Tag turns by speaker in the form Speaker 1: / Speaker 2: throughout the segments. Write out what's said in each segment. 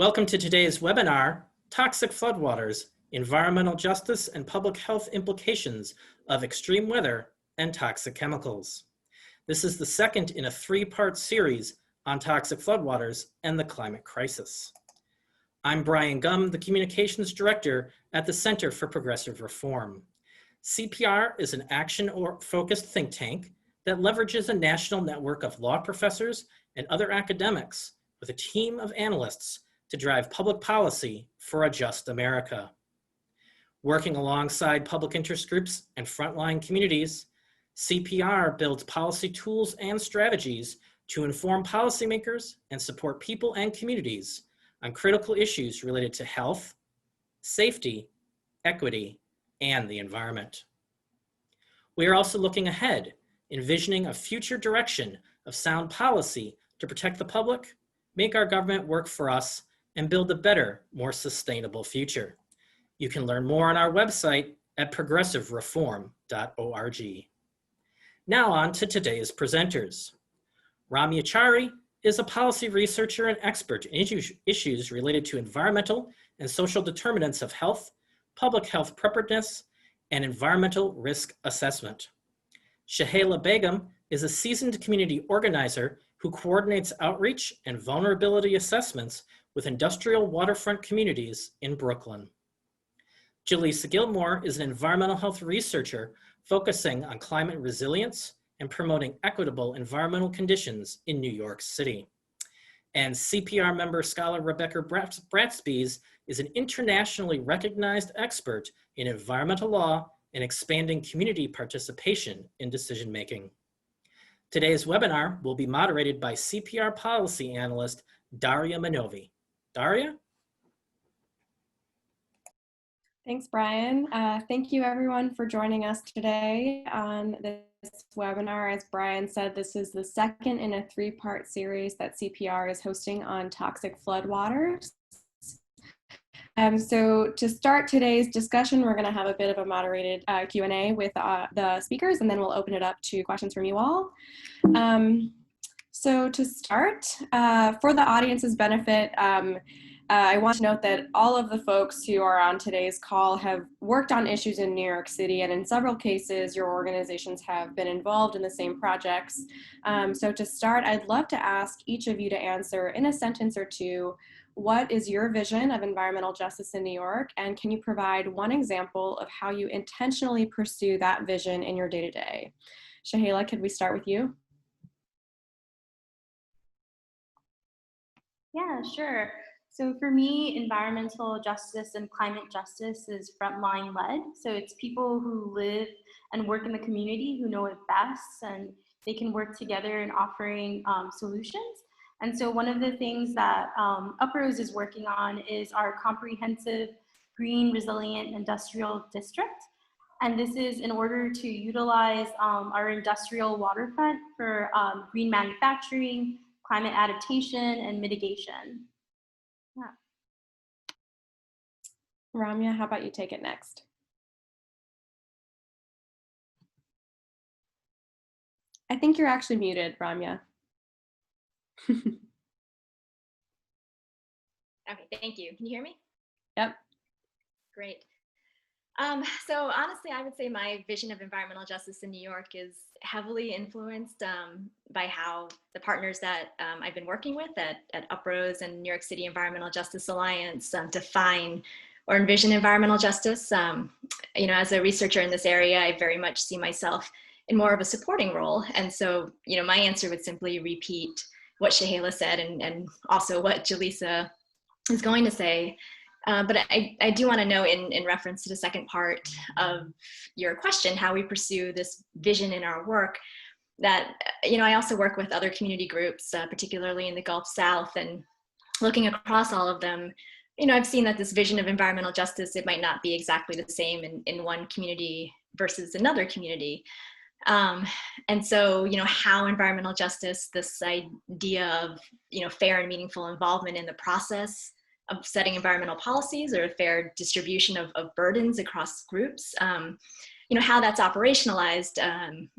Speaker 1: Welcome to today's webinar, Toxic Floodwaters, Environmental Justice and Public Health Implications of Extreme Weather and Toxic Chemicals. This is the second in a three-part series on toxic floodwaters and the climate crisis. I'm Brian Gumm, the Communications Director at the Center for Progressive Reform. CPR is an action-focused think tank that leverages a national network of law professors and other academics with a team of analysts to drive public policy for a just America. Working alongside public interest groups and frontline communities, CPR builds policy tools and strategies to inform policymakers and support people and communities on critical issues related to health, safety, equity, and the environment. We are also looking ahead, envisioning a future direction of sound policy to protect the public, make our government work for us, and build a better, more sustainable future. You can learn more on our website at progressivereform.org. Now on to today's presenters. Ramya Chari is a policy researcher and expert in issues related to environmental and social determinants of health, public health preparedness, and environmental risk assessment. Shahela Begum is a seasoned community organizer who coordinates outreach and vulnerability assessments with industrial waterfront communities in Brooklyn. Jaleesa Gilmore is an environmental health researcher focusing on climate resilience and promoting equitable environmental conditions in New York City. And CPR member scholar Rebecca Bratsby's is an internationally recognized expert in environmental law and expanding community participation in decision-making. Today's webinar will be moderated by CPR policy analyst Daria Manovi. Daria?
Speaker 2: Thanks, Brian. Thank you everyone for joining us today on this webinar. As Brian said, this is the second in a three-part series that CPR is hosting on toxic floodwaters. So to start today's discussion, we're going to have a bit of a moderated Q&A with the speakers, and then we'll open it up to questions from you all. So to start, for the audience's benefit, I want to note that all of the folks who are on today's call have worked on issues in New York City, and in several cases, your organizations have been involved in the same projects. So to start, I'd love to ask each of you to answer in a sentence or two, what is your vision of environmental justice in New York? And can you provide one example of how you intentionally pursue that vision in your day-to-day? Shahela, could we start with you?
Speaker 3: Yeah, sure. So for me, environmental justice and climate justice is frontline led. So it's people who live and work in the community who know it best, and they can work together in offering solutions. And so one of the things that Uprose is working on is our comprehensive green resilient industrial district. And this is in order to utilize our industrial waterfront for green manufacturing, climate adaptation, and mitigation. Yeah.
Speaker 2: Ramya, how about you take it next? I think you're actually muted, Ramya.
Speaker 4: Okay, thank you. Can you hear me?
Speaker 2: Yep.
Speaker 4: Great. So honestly, I would say my vision of environmental justice in New York is heavily influenced by how the partners that I've been working with at Uprose and New York City Environmental Justice Alliance define or envision environmental justice. You know, as a researcher in this area, I very much see myself in more of a supporting role. And so, you know, my answer would simply repeat what Shahela said and also what Jaleesa is going to say. But I do want to know in reference to the second part of your question, how we pursue this vision in our work, that, you know, I also work with other community groups, particularly in the Gulf South, and looking across all of them, you know, I've seen that this vision of environmental justice, it might not be exactly the same in one community versus another community. And so, you know, how environmental justice, this idea of, you know, fair and meaningful involvement in the process of setting environmental policies or a fair distribution of burdens across groups, you know, how that's operationalized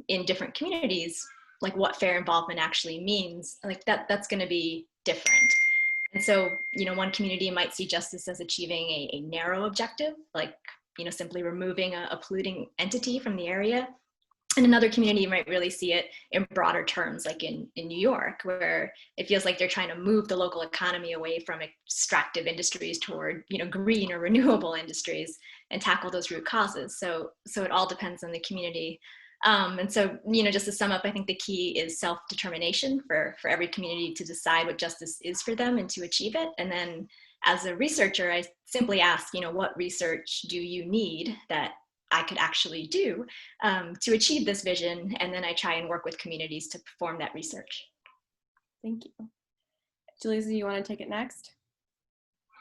Speaker 4: in different communities, like what fair involvement actually means, like that's going to be different. And so, one community might see justice as achieving a narrow objective, like, simply removing a polluting entity from the area. And another community might really see it in broader terms, like in New York, where it feels like they're trying to move the local economy away from extractive industries toward, green or renewable industries and tackle those root causes. So it all depends on the community. And so, just to sum up, I think the key is self-determination for every community to decide what justice is for them and to achieve it. And then as a researcher, I simply ask, what research do you need that I could actually do to achieve this vision? And then I try and work with communities to perform that research.
Speaker 2: Thank you. Julissa, do you want to take it next?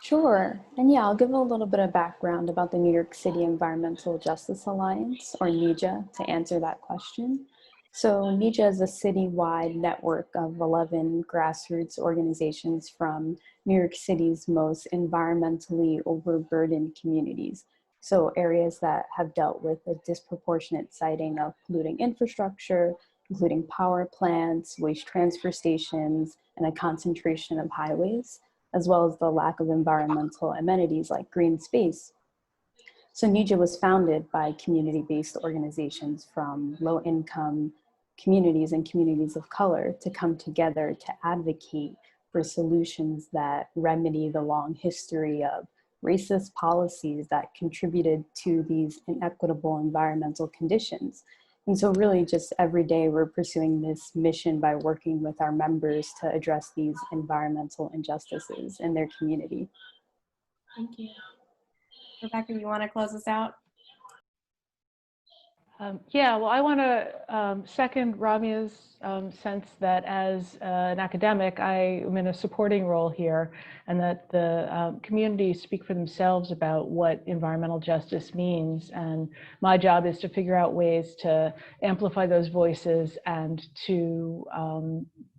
Speaker 5: Sure. And yeah, I'll give a little bit of background about the New York City Environmental Justice Alliance, or NYC'S, to answer that question. So NYC'S is a citywide network of 11 grassroots organizations from New York City's most environmentally overburdened communities. So areas that have dealt with a disproportionate siting of polluting infrastructure, including power plants, waste transfer stations, and a concentration of highways, as well as the lack of environmental amenities like green space. So NYC'S was founded by community-based organizations from low-income communities and communities of color to come together to advocate for solutions that remedy the long history of racist policies that contributed to these inequitable environmental conditions. And so really just every day we're pursuing this mission by working with our members to address these environmental injustices in their community.
Speaker 2: Thank you. Rebecca, you want to close us out?
Speaker 6: Yeah, well, I want to second Ramia's sense that as an academic, I am in a supporting role here, and that the communities speak for themselves about what environmental justice means. And my job is to figure out ways to amplify those voices and to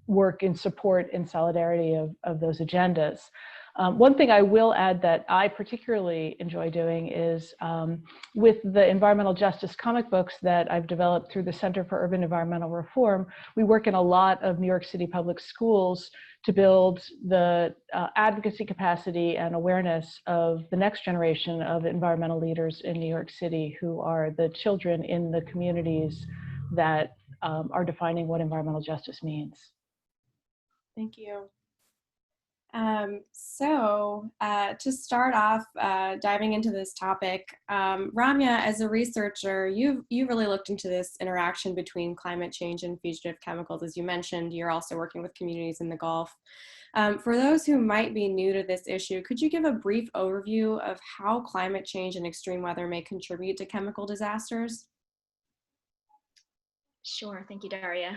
Speaker 6: work in support and solidarity of those agendas. One thing I will add that I particularly enjoy doing is with the environmental justice comic books that I've developed through the Center for Urban Environmental Reform, we work in a lot of New York City public schools to build the advocacy capacity and awareness of the next generation of environmental leaders in New York City, who are the children in the communities that are defining what environmental justice means.
Speaker 2: Thank you. To start off diving into this topic, Ramya, as a researcher, you really looked into this interaction between climate change and fugitive chemicals. As you mentioned, you're also working with communities in the Gulf. For those who might be new to this issue, could you give a brief overview of how climate change and extreme weather may contribute to chemical disasters?
Speaker 4: Sure, thank you, Daria.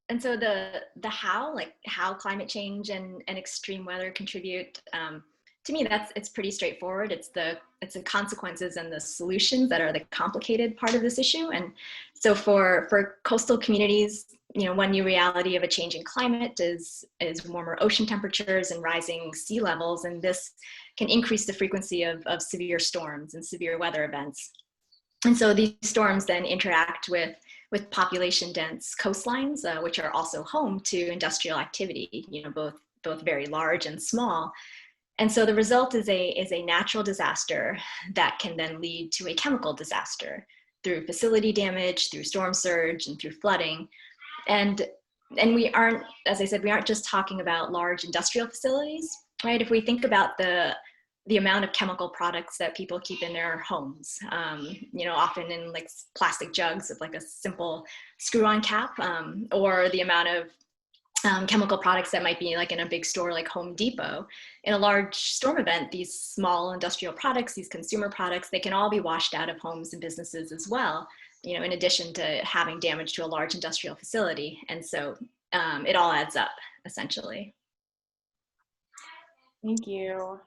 Speaker 4: And so the how, like how climate change and extreme weather contribute, to me, it's pretty straightforward. It's the consequences and the solutions that are the complicated part of this issue. And so for coastal communities, one new reality of a changing climate is warmer ocean temperatures and rising sea levels, and this can increase the frequency of severe storms and severe weather events. And so these storms then interact with population-dense coastlines, which are also home to industrial activity, both very large and small. And so the result is a natural disaster that can then lead to a chemical disaster through facility damage, through storm surge, and through flooding. And we aren't, as I said, we aren't just talking about large industrial facilities, right? If we think about the amount of chemical products that people keep in their homes, often in like plastic jugs of like a simple screw-on cap, or the amount of chemical products that might be like in a big store like Home Depot. In a large storm event, these small industrial products, these consumer products, they can all be washed out of homes and businesses as well, in addition to having damage to a large industrial facility. And so it all adds up, essentially.
Speaker 2: Thank you.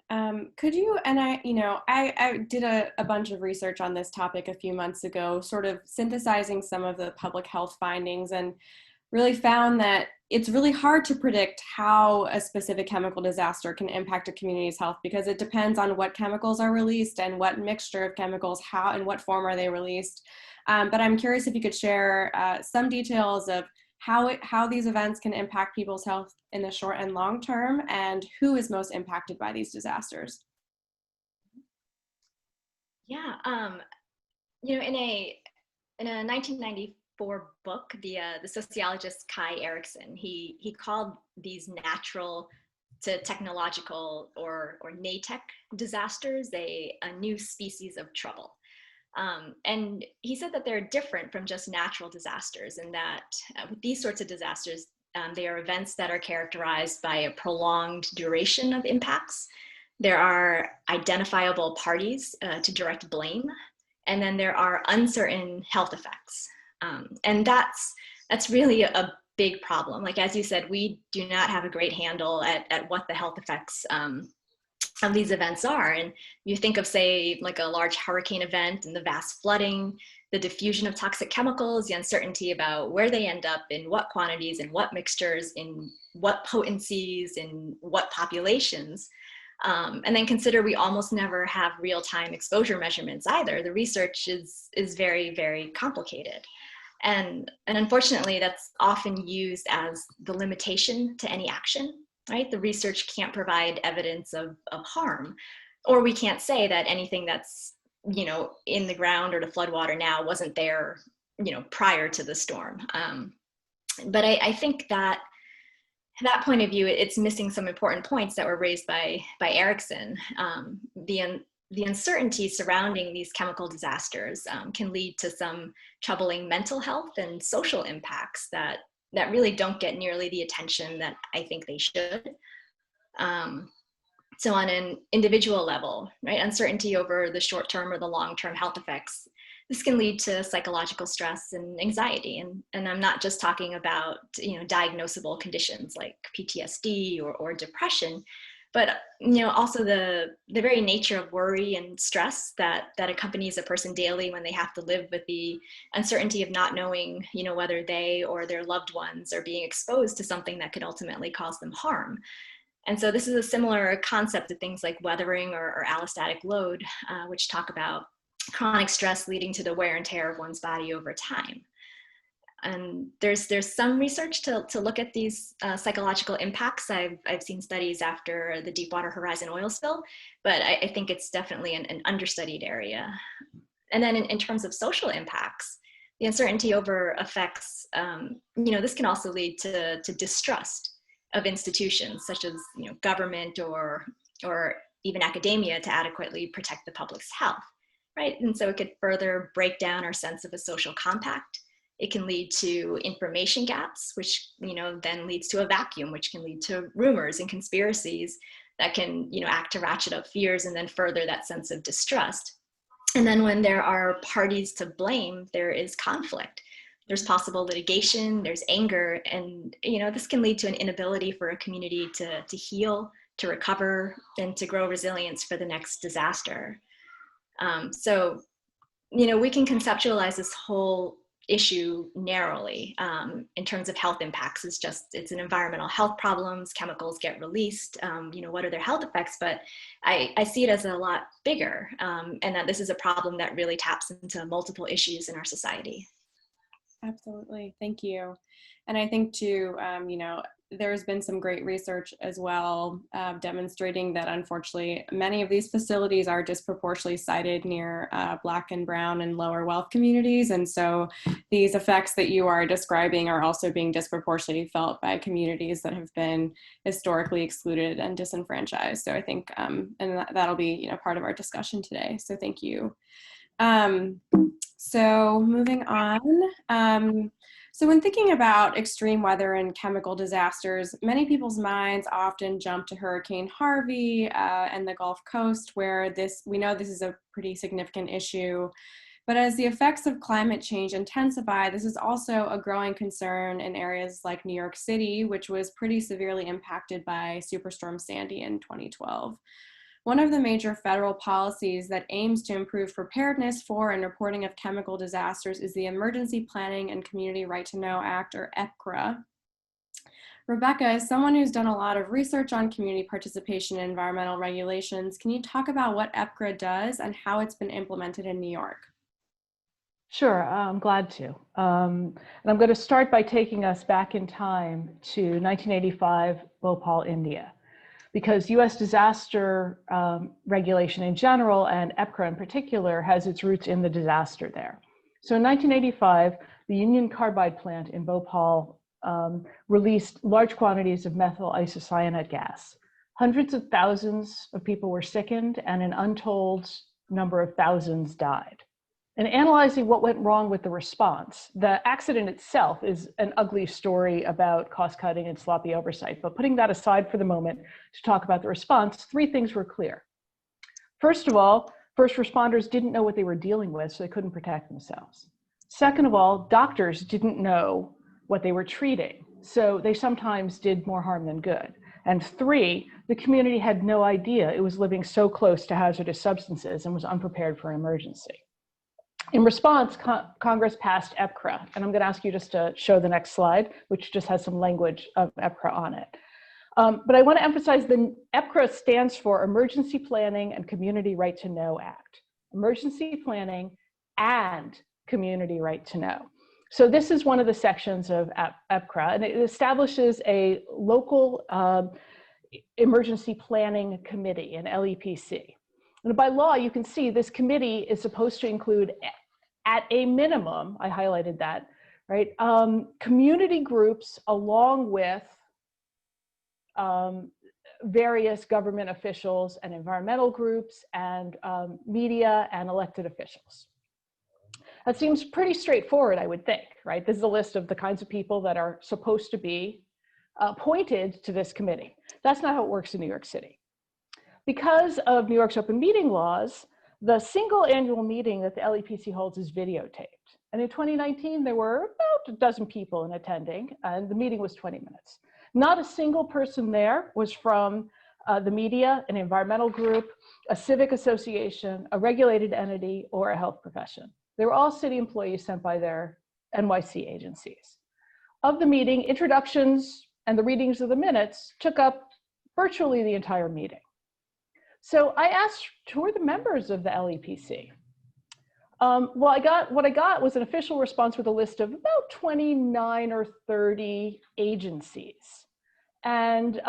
Speaker 2: Could you, and I did a bunch of research on this topic a few months ago, sort of synthesizing some of the public health findings, and really found that it's really hard to predict how a specific chemical disaster can impact a community's health, because it depends on what chemicals are released and what mixture of chemicals, how and what form are they released. But I'm curious if you could share some details of how these events can impact people's health in the short and long term, and who is most impacted by these disasters.
Speaker 4: Yeah, you know, in a 1994 book, the sociologist Kai Erikson, he called these natural to technological or NATEC disasters a new species of trouble. And he said that they're different from just natural disasters, and that with these sorts of disasters, they are events that are characterized by a prolonged duration of impacts. There are identifiable parties to direct blame, and then there are uncertain health effects. And that's really a big problem. Like, as you said, we do not have a great handle at what the health effects of these events are. And you think of, say, like a large hurricane event and the vast flooding, the diffusion of toxic chemicals, the uncertainty about where they end up, in what quantities, in what mixtures, in what potencies, in what populations. And then consider we almost never have real-time exposure measurements either. The research is very, very complicated. And unfortunately, that's often used as the limitation to any action, right? The research can't provide evidence of harm, or we can't say that anything that's, you know, in the ground or the floodwater now wasn't there, you know, prior to the storm. But I think that point of view, it's missing some important points that were raised by Erikson. The uncertainty surrounding these chemical disasters can lead to some troubling mental health and social impacts that really don't get nearly the attention that I think they should. So on an individual level, right, uncertainty over the short-term or the long-term health effects, this can lead to psychological stress and anxiety. And I'm not just talking about, you know, diagnosable conditions like PTSD or depression, but, you know, also the very nature of worry and stress that accompanies a person daily when they have to live with the uncertainty of not knowing, you know, whether they or their loved ones are being exposed to something that could ultimately cause them harm. And so this is a similar concept to things like weathering or allostatic load, which talk about chronic stress leading to the wear and tear of one's body over time. And there's some research to look at these psychological impacts. I've seen studies after the Deepwater Horizon oil spill, but I think it's definitely an understudied area. And then in terms of social impacts, the uncertainty over effects, you know, this can also lead to distrust of institutions such as, you know, government or even academia to adequately protect the public's health, right? And so it could further break down our sense of a social compact. It can lead to information gaps, which, you know, then leads to a vacuum, which can lead to rumors and conspiracies that can, you know, act to ratchet up fears and then further that sense of distrust. And then when there are parties to blame, there is conflict. There's possible litigation, there's anger, and, you know, this can lead to an inability for a community to heal, to recover, and to grow resilience for the next disaster. So, you know, we can conceptualize this whole issue narrowly in terms of health impacts. It's an environmental health problems, chemicals get released, you know, what are their health effects? But I see it as a lot bigger, and that this is a problem that really taps into multiple issues in our society.
Speaker 2: Absolutely, thank you. And I think too, you know, there's been some great research as well demonstrating that unfortunately many of these facilities are disproportionately sited near Black and Brown and lower wealth communities. And so these effects that you are describing are also being disproportionately felt by communities that have been historically excluded and disenfranchised. So I think, and that'll be, you know, part of our discussion today. So thank you. So moving on, so when thinking about extreme weather and chemical disasters, many people's minds often jump to Hurricane Harvey and the Gulf Coast, where we know this is a pretty significant issue. But as the effects of climate change intensify, this is also a growing concern in areas like New York City, which was pretty severely impacted by Superstorm Sandy in 2012. One of the major federal policies that aims to improve preparedness for and reporting of chemical disasters is the Emergency Planning and Community Right to Know Act, or EPCRA. Rebecca, as someone who's done a lot of research on community participation in environmental regulations, can you talk about what EPCRA does and how it's been implemented in New York?
Speaker 6: Sure, I'm glad to. And I'm going to start by taking us back in time to 1985, Bhopal, India, because US disaster regulation in general and EPCRA in particular has its roots in the disaster there. So in 1985, the Union Carbide plant in Bhopal released large quantities of methyl isocyanate gas. Hundreds of thousands of people were sickened and an untold number of thousands died. And analyzing what went wrong with the response, the accident itself is an ugly story about cost cutting and sloppy oversight. But putting that aside for the moment to talk about the response, three things were clear. First of all, first responders didn't know what they were dealing with, so they couldn't protect themselves. Second of all, doctors didn't know what they were treating, so they sometimes did more harm than good. And three, the community had no idea it was living so close to hazardous substances and was unprepared for an emergency. In response, Congress passed EPCRA, and I'm going to ask you just to show the next slide, which just has some language of EPCRA on it. But I want to emphasize the EPCRA stands for Emergency Planning and Community Right to Know Act. Emergency Planning and Community Right to Know. So this is one of the sections of EPCRA, and it establishes a local emergency planning committee, an LEPC. And by law, you can see this committee is supposed to include, at a minimum, I highlighted that, right? Community groups along with various government officials and environmental groups and media and elected officials. That seems pretty straightforward, I would think, right? This is a list of the kinds of people that are supposed to be appointed to this committee. That's not how it works in New York City. Because of New York's open meeting laws, the single annual meeting that the LEPC holds is videotaped. And in 2019, there were about a dozen people in attending, and the meeting was 20 minutes. Not a single person there was from the media, an environmental group, a civic association, a regulated entity, or a health profession. They were all city employees sent by their NYC agencies. Of the meeting, introductions and the readings of the minutes took up virtually the entire meeting. So I asked, who are the members of the LEPC? What I got was an official response with a list of about 29 or 30 agencies, and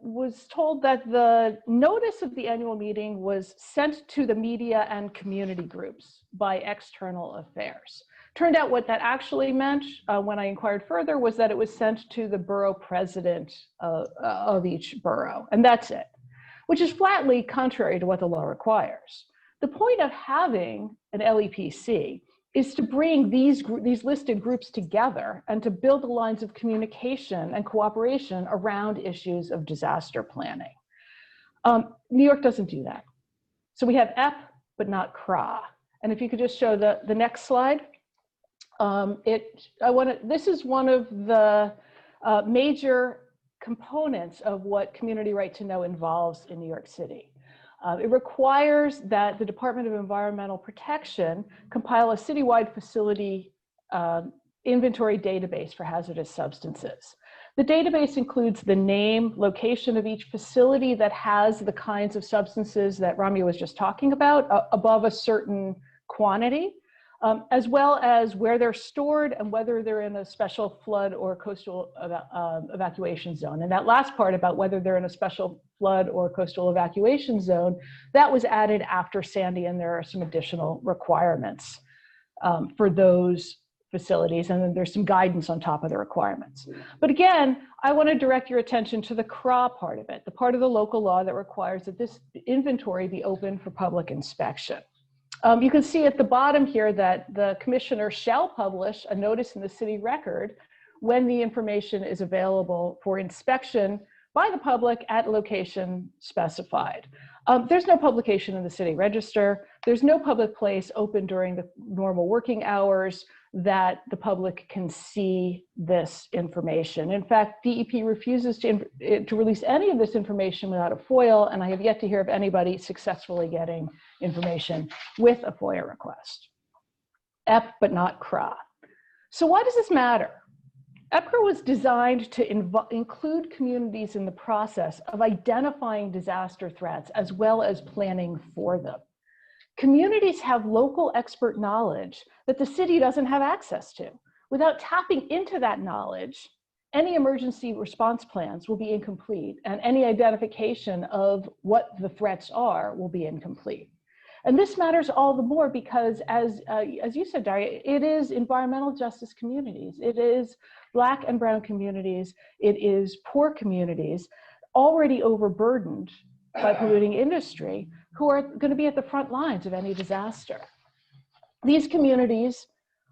Speaker 6: was told that the notice of the annual meeting was sent to the media and community groups by External Affairs. Turned out what that actually meant when I inquired further was that it was sent to the borough president of each borough, and that's it, which is flatly contrary to what the law requires. The point of having an LEPC is to bring these listed groups together and to build the lines of communication and cooperation around issues of disaster planning. New York doesn't do that. So we have EP, but not CRA. And if you could just show the next slide. This is one of the major components of what Community Right to Know involves in New York City. It requires that the Department of Environmental Protection compile a citywide facility inventory database for hazardous substances. The database includes the name, location of each facility that has the kinds of substances that Ramya was just talking about above a certain quantity, as well as where they're stored and whether they're in a special flood or coastal evacuation zone. And that last part about whether they're in a special flood or coastal evacuation zone, that was added after Sandy, and there are some additional requirements for those facilities, and then there's some guidance on top of the requirements. But again, I want to direct your attention to the CRA part of it, the part of the local law that requires that this inventory be open for public inspection. You can see at the bottom here that the commissioner shall publish a notice in the city record when the information is available for inspection by the public at a location specified. There's no publication in the city register. There's no public place open during the normal working hours that the public can see this information. In fact, DEP refuses to release any of this information without a FOIL, and I have yet to hear of anybody successfully getting information with a FOIA request. EP, but not CRA. So why does this matter? EPCRA was designed to include communities in the process of identifying disaster threats as well as planning for them. Communities have local expert knowledge that the city doesn't have access to. Without tapping into that knowledge, any emergency response plans will be incomplete, and any identification of what the threats are will be incomplete. And this matters all the more because, as you said, Daria, it is environmental justice communities. It is Black and brown communities. It is poor communities already overburdened by polluting industry who are going to be at the front lines of any disaster. These communities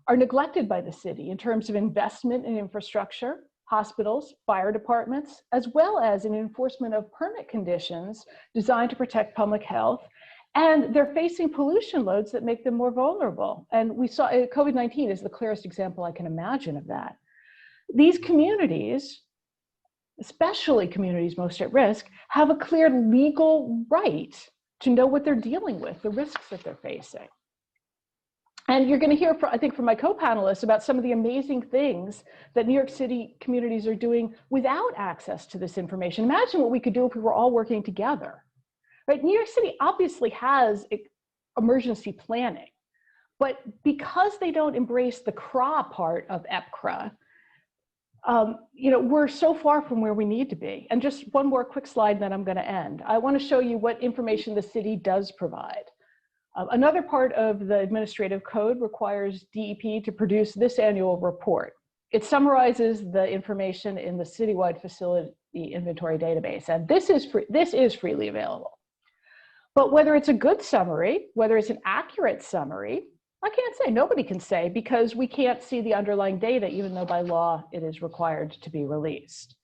Speaker 6: are neglected by the city in terms of investment in infrastructure, hospitals, fire departments, as well as in enforcement of permit conditions designed to protect public health. And they're facing pollution loads that make them more vulnerable. And we saw COVID-19 is the clearest example I can imagine of that. These communities, especially communities most at risk, have a clear legal right to know what they're dealing with, the risks that they're facing. And you're going to hear, I think, from my co-panelists about some of the amazing things that New York City communities are doing without access to this information. Imagine what we could do if we were all working together. Right? New York City obviously has emergency planning, but because they don't embrace the CRA part of EPCRA, we're so far from where we need to be. And just one more quick slide, then I'm going to end. I want to show you what information the city does provide. Another part of the administrative code requires DEP to produce this annual report. It summarizes the information in the citywide facility inventory database, and this is freely available. But whether it's a good summary, whether it's an accurate summary, I can't say, nobody can say, because we can't see the underlying data, even though by law it is required to be released.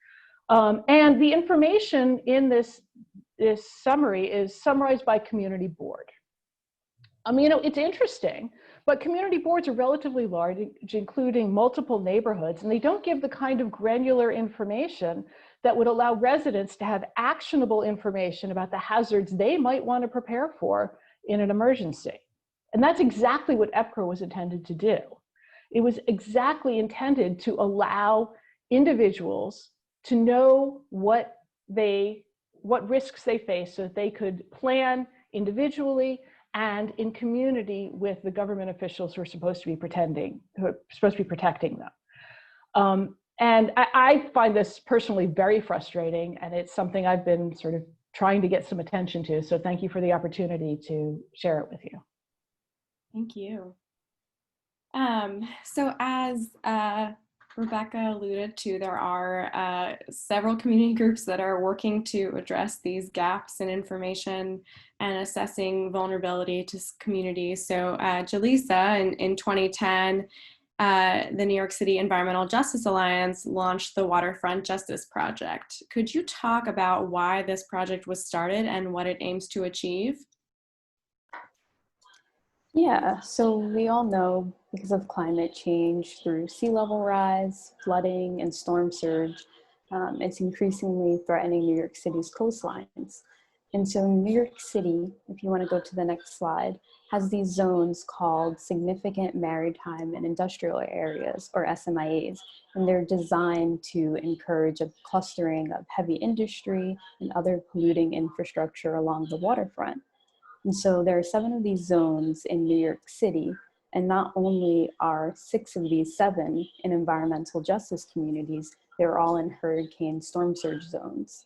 Speaker 6: And the information in this summary is summarized by community board. It's interesting, but community boards are relatively large, including multiple neighborhoods, and they don't give the kind of granular information that would allow residents to have actionable information about the hazards they might want to prepare for in an emergency. And that's exactly what EPCRA was intended to do. It was exactly intended to allow individuals to know what risks they face so that they could plan individually and in community with the government officials who are supposed to be protecting them. And I find this personally very frustrating, and it's something I've been sort of trying to get some attention to. So thank you for the opportunity to share it with you.
Speaker 2: Thank you. So as Rebecca alluded to, there are several community groups that are working to address these gaps in information and assessing vulnerability to communities. So Jaleesa, in 2010, the New York City Environmental Justice Alliance launched the Waterfront Justice Project. Could you talk about why this project was started and what it aims to achieve?
Speaker 5: Yeah, so we all know because of climate change through sea level rise, flooding, and storm surge, it's increasingly threatening New York City's coastlines. And so New York City, if you want to go to the next slide, has these zones called Significant Maritime and Industrial Areas, or SMIAs, and they're designed to encourage a clustering of heavy industry and other polluting infrastructure along the waterfront. And so there are 7 of these zones in New York City, and not only are 6 of these 7 in environmental justice communities, they're all in hurricane storm surge zones.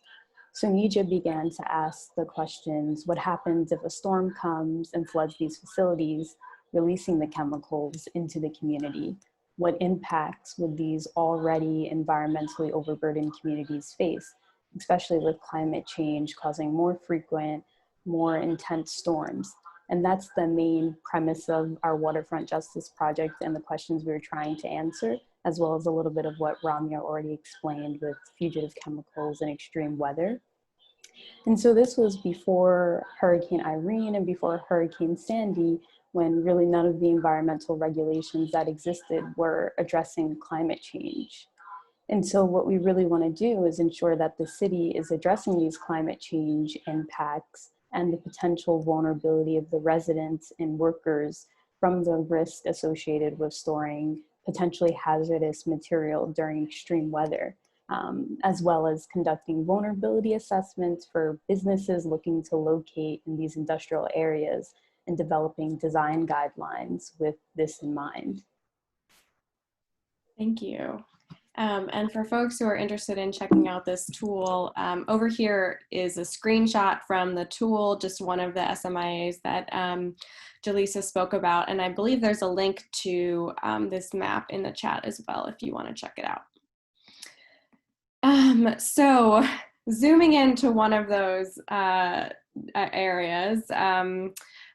Speaker 5: So NYC'S began to ask the questions, what happens if a storm comes and floods these facilities, releasing the chemicals into the community? What impacts would these already environmentally overburdened communities face, especially with climate change causing more frequent, more intense storms? And that's the main premise of our Waterfront Justice Project and the questions we were trying to answer, as well as a little bit of what Ramya already explained with fugitive chemicals and extreme weather. And so this was before Hurricane Irene and before Hurricane Sandy, when really none of the environmental regulations that existed were addressing climate change. And so what we really want to do is ensure that the city is addressing these climate change impacts and the potential vulnerability of the residents and workers from the risk associated with storing potentially hazardous material during extreme weather, as well as conducting vulnerability assessments for businesses looking to locate in these industrial areas, and developing design guidelines with this in mind.
Speaker 2: Thank you. And for folks who are interested in checking out this tool, over here is a screenshot from the tool, just one of the SMIAs that Jaleesa spoke about. And I believe there's a link to this map in the chat as well, if you want to check it out. So zooming into one of those areas,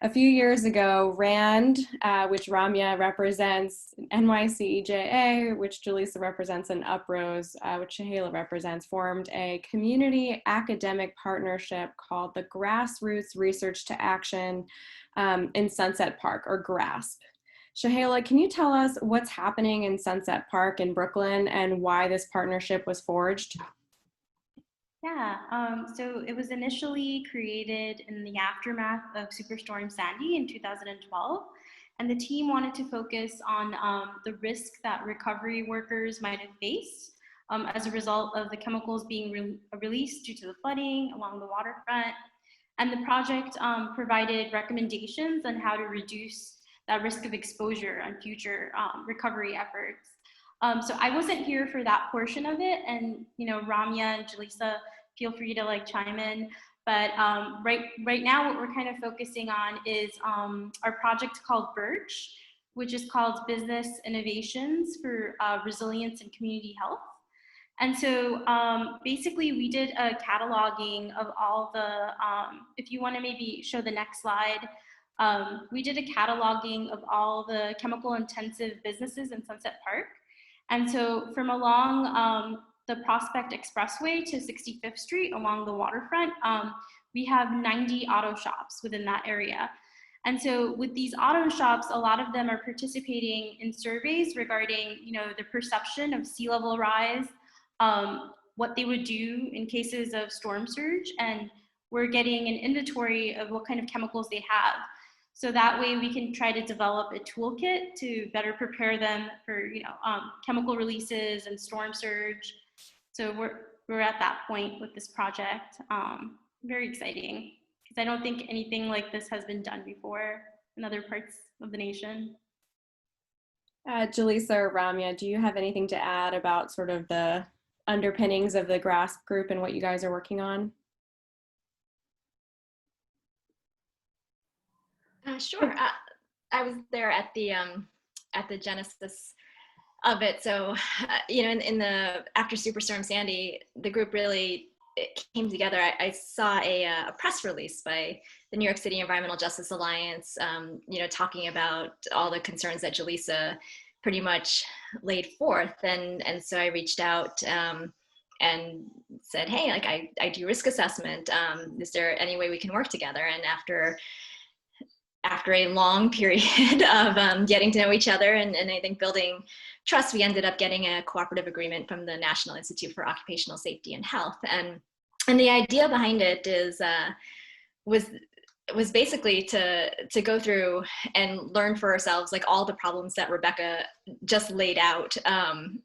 Speaker 2: a few years ago, RAND, which Ramya represents, NYC'S, which Jaleesa represents, and UPROSE, which Shahela represents, formed a community academic partnership called the Grassroots Research to Action in Sunset Park, or GRASP. Shahela, can you tell us what's happening in Sunset Park in Brooklyn and why this partnership was forged?
Speaker 3: Yeah, so it was initially created in the aftermath of Superstorm Sandy in 2012, and the team wanted to focus on the risk that recovery workers might have faced as a result of the chemicals being released due to the flooding along the waterfront. And the project provided recommendations on how to reduce that risk of exposure on future recovery efforts. So I wasn't here for that portion of it, and Ramya and Jaleesa, feel free to chime in. But right now, what we're kind of focusing on is our project called Birch, which is called Business Innovations for Resilience and Community Health. And so basically, we did a cataloging of all the. If you want to maybe show the next slide. We did a cataloging of all the chemical intensive businesses in Sunset Park. And so from along the Prospect Expressway to 65th Street along the waterfront, we have 90 auto shops within that area. And so with these auto shops, a lot of them are participating in surveys regarding the perception of sea level rise, what they would do in cases of storm surge, and we're getting an inventory of what kind of chemicals they have. So that way we can try to develop a toolkit to better prepare them for chemical releases and storm surge. So we're at that point with this project. Very exciting, because I don't think anything like this has been done before in other parts of the nation.
Speaker 2: Jaleesa or Ramya, do you have anything to add about sort of the underpinnings of the GRASP group and what you guys are working on?
Speaker 4: Sure. I was there at the genesis of it. So, after Superstorm Sandy, the group really came together. I saw a press release by the New York City Environmental Justice Alliance, talking about all the concerns that Jaleesa pretty much laid forth, and so I reached out and said, hey, I do risk assessment. Is there any way we can work together? And after a long period of getting to know each other and I think building trust, we ended up getting a cooperative agreement from the National Institute for Occupational Safety and Health. And the idea behind it is was basically to go through and learn for ourselves all the problems that Rebecca just laid out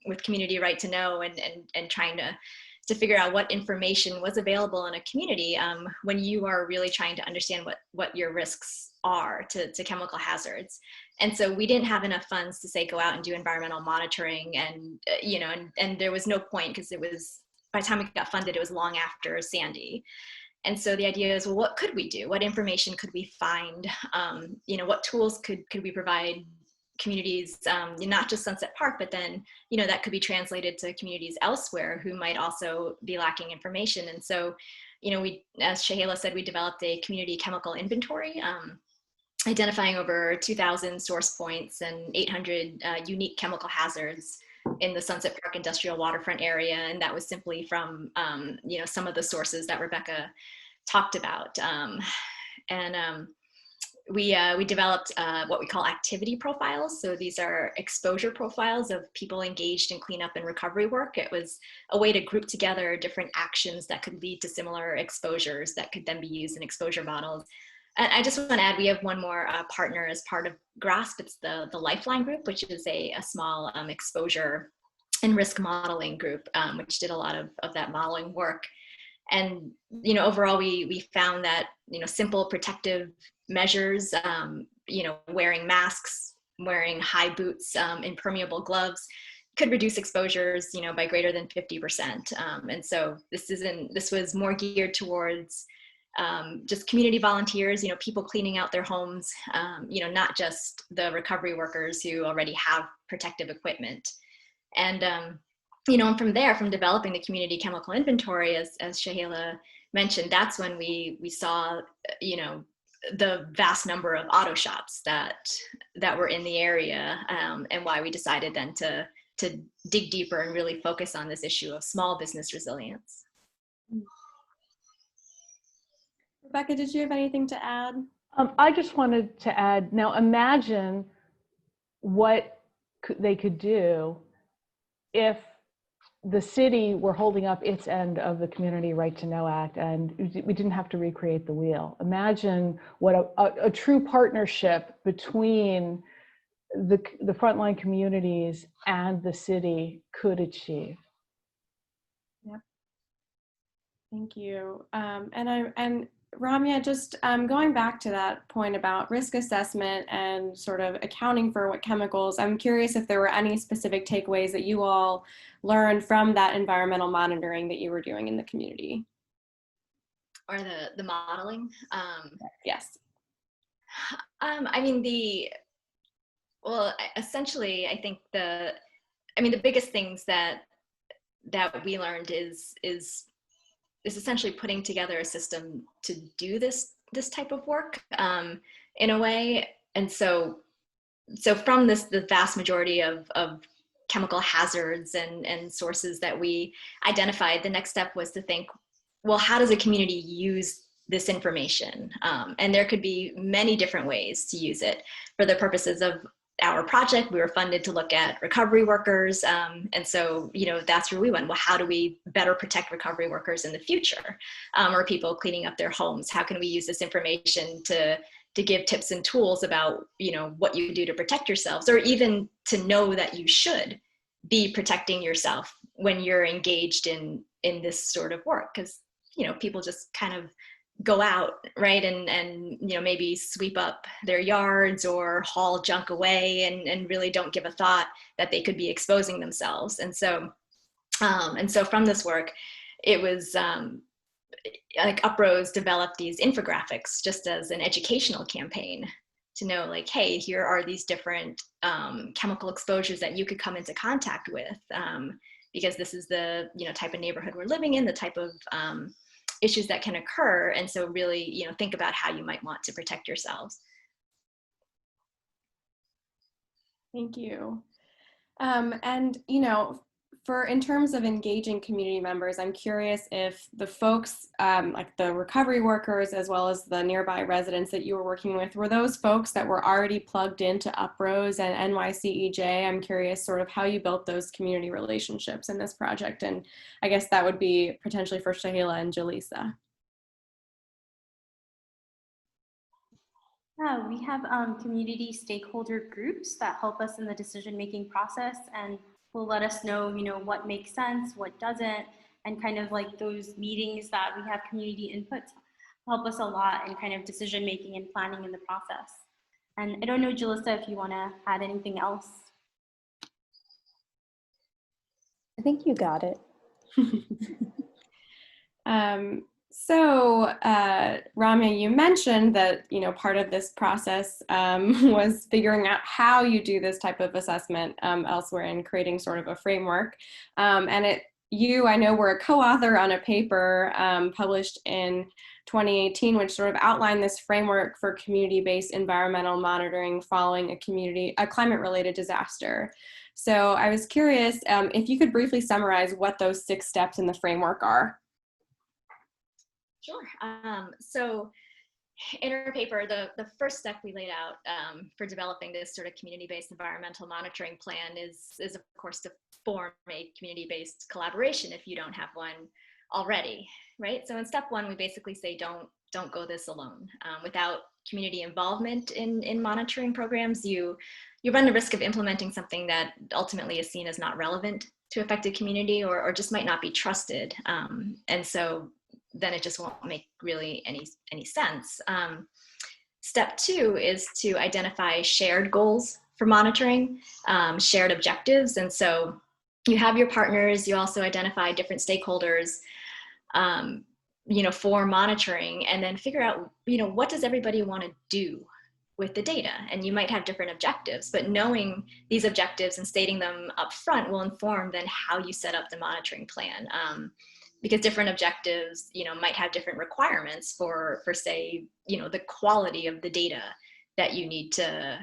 Speaker 4: with community right to know and trying to figure out what information was available in a community when you are really trying to understand what your risks are to chemical hazards. And so we didn't have enough funds to say go out and do environmental monitoring, and there was no point, because it was, by the time we got funded, it was long after Sandy. And so the idea is, well, what could we do? What information could we find? What tools could we provide communities, not just Sunset Park, but then, that could be translated to communities elsewhere who might also be lacking information. And so, we, as Shahela said, we developed a community chemical inventory, identifying over 2,000 source points and 800 unique chemical hazards in the Sunset Park industrial waterfront area. And that was simply from, some of the sources that Rebecca talked about. We developed what we call activity profiles. So these are exposure profiles of people engaged in cleanup and recovery work. It was a way to group together different actions that could lead to similar exposures that could then be used in exposure models. And I just want to add, we have one more partner as part of GRASP. It's the Lifeline group, which is a small exposure and risk modeling group, which did a lot of that modeling work. And, you know, overall, we found that, you know, simple protective measures, you know, wearing masks, wearing high boots, impermeable gloves could reduce exposures, you know, by greater than 50%. And so this was more geared towards just community volunteers, you know, people cleaning out their homes, you know, not just the recovery workers who already have protective equipment. And, you know, and from there, from developing the community chemical inventory, as Shahila mentioned, that's when we saw, you know, the vast number of auto shops that were in the area, and why we decided then to dig deeper and really focus on this issue of small business resilience.
Speaker 2: Rebecca, did you have anything to add?
Speaker 6: I just wanted to add, now imagine what they could do if the city were holding up its end of the Community Right to Know Act and we didn't have to recreate the wheel. Imagine what a true partnership between the frontline communities and the city could achieve.
Speaker 2: Yep. Thank you. And Ramya, just going back to that point about risk assessment and sort of accounting for what chemicals, I'm curious if there were any specific takeaways that you all learned from that environmental monitoring that you were doing in the community.
Speaker 4: Or the modeling?
Speaker 2: Yes.
Speaker 4: I mean, essentially, I think the biggest things that we learned is essentially putting together a system to do this type of work in a way. And so from the vast majority of chemical hazards and sources that we identified, the next step was to think, well, how does a community use this information? And there could be many different ways to use it. For the purposes of our project, we were funded to look at recovery workers. And so, you know, that's where we went. Well, how do we better protect recovery workers in the future? Or people cleaning up their homes? How can we use this information to give tips and tools about, you know, what you do to protect yourselves, or even to know that you should be protecting yourself when you're engaged in this sort of work? Because, you know, people just kind of go out, right, and you know, maybe sweep up their yards or haul junk away and really don't give a thought that they could be exposing themselves. And so from this work, it was like UpRose developed these infographics just as an educational campaign to know, like, hey, here are these different chemical exposures that you could come into contact with, because this is the, you know, type of neighborhood we're living in, the type of issues that can occur. And so really, you know, think about how you might want to protect yourselves.
Speaker 2: Thank you. And, you know, in terms of engaging community members, I'm curious if the folks, like the recovery workers, as well as the nearby residents that you were working with, were those folks that were already plugged into UpRose and NYC'S? I'm curious sort of how you built those community relationships in this project. And I guess that would be potentially for Shahila and Jaleesa.
Speaker 3: Yeah, we have community stakeholder groups that help us in the decision-making process and will let us know, you know, what makes sense, what doesn't, and kind of like those meetings that we have community input help us a lot in kind of decision-making and planning in the process. And I don't know, Jaleesa, if you want to add anything else.
Speaker 5: I think you got it.
Speaker 2: So, Ramya, you mentioned that, you know, part of this process was figuring out how you do this type of assessment elsewhere and creating sort of a framework. And I know were a co-author on a paper published in 2018, which sort of outlined this framework for community-based environmental monitoring following a climate-related disaster. So I was curious if you could briefly summarize what those 6 steps in the framework are.
Speaker 4: Sure. So in our paper, the first step we laid out for developing this sort of community-based environmental monitoring plan is of course to form a community-based collaboration if you don't have one already, right? So in step 1, we basically say don't go this alone. Without community involvement in monitoring programs, you run the risk of implementing something that ultimately is seen as not relevant to affected community or just might not be trusted. And so then it just won't make really any sense. Step 2 is to identify shared goals for monitoring, shared objectives. And so you have your partners, you also identify different stakeholders, for monitoring, and then figure out, what does everybody want to do with the data? And you might have different objectives, but knowing these objectives and stating them up front will inform then how you set up the monitoring plan. Because different objectives, might have different requirements for say, the quality of the data that you need to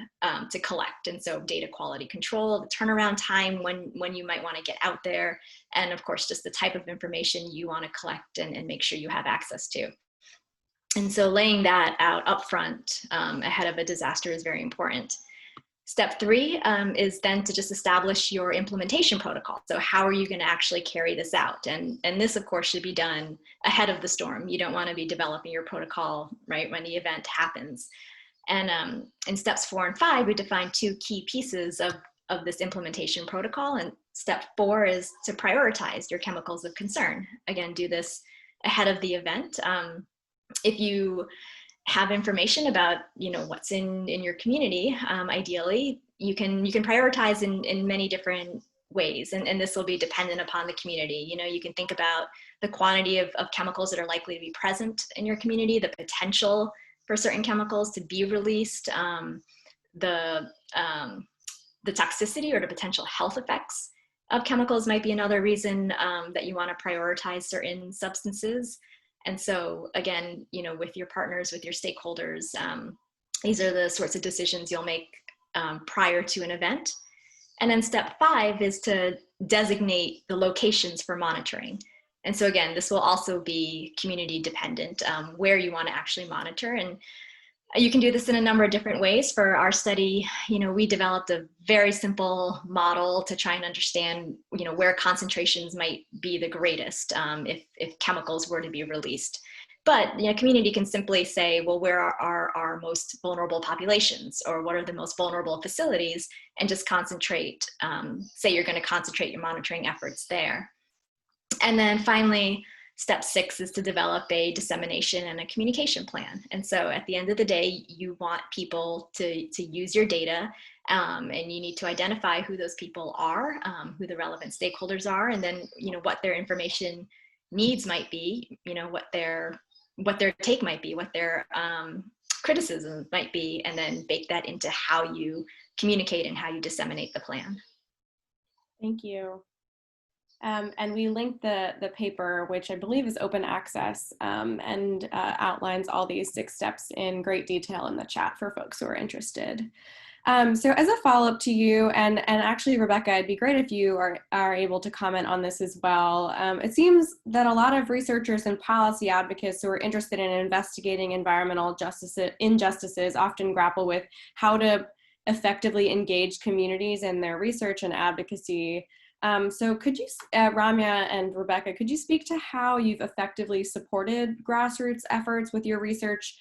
Speaker 4: collect. And so data quality control, the turnaround time when you might want to get out there, and of course, just the type of information you want to collect and make sure you have access to. And so laying that out upfront ahead of a disaster is very important. Step 3 is then to just establish your implementation protocol. So how are you going to actually carry this out? And this, of course, should be done ahead of the storm. You don't want to be developing your protocol right when the event happens. And in steps 4 and 5, we define 2 key pieces of this implementation protocol. And step 4 is to prioritize your chemicals of concern. Again, do this ahead of the event. If you have information about what's in your community, ideally you can prioritize in many different ways, and this will be dependent upon the community. You can think about the quantity of chemicals that are likely to be present in your community, the potential for certain chemicals to be released, the toxicity or the potential health effects of chemicals might be another reason that you want to prioritize certain substances. And so again, with your partners, with your stakeholders, these are the sorts of decisions you'll make prior to an event. And then step 5 is to designate the locations for monitoring. And so again, this will also be community dependent, where you want to actually monitor. And you can do this in a number of different ways. For our study, we developed a very simple model to try and understand, where concentrations might be the greatest if chemicals were to be released. But community can simply say, well, where are our most vulnerable populations, or what are the most vulnerable facilities, and just concentrate, say you're going to concentrate your monitoring efforts there. And then finally, step 6 is to develop a dissemination and a communication plan. And so at the end of the day, you want people to use your data, and you need to identify who those people are, who the relevant stakeholders are, and then what their information needs might be, what their take might be, what their criticism might be, and then bake that into how you communicate and how you disseminate the plan.
Speaker 2: Thank you. And we linked the paper, which I believe is open access, and outlines all these 6 steps in great detail in the chat for folks who are interested. So as a follow-up to you, and actually, Rebecca, it'd be great if you are able to comment on this as well. It seems that a lot of researchers and policy advocates who are interested in investigating environmental injustices often grapple with how to effectively engage communities in their research and advocacy. So could you, Ramya and Rebecca, could you speak to how you've effectively supported grassroots efforts with your research,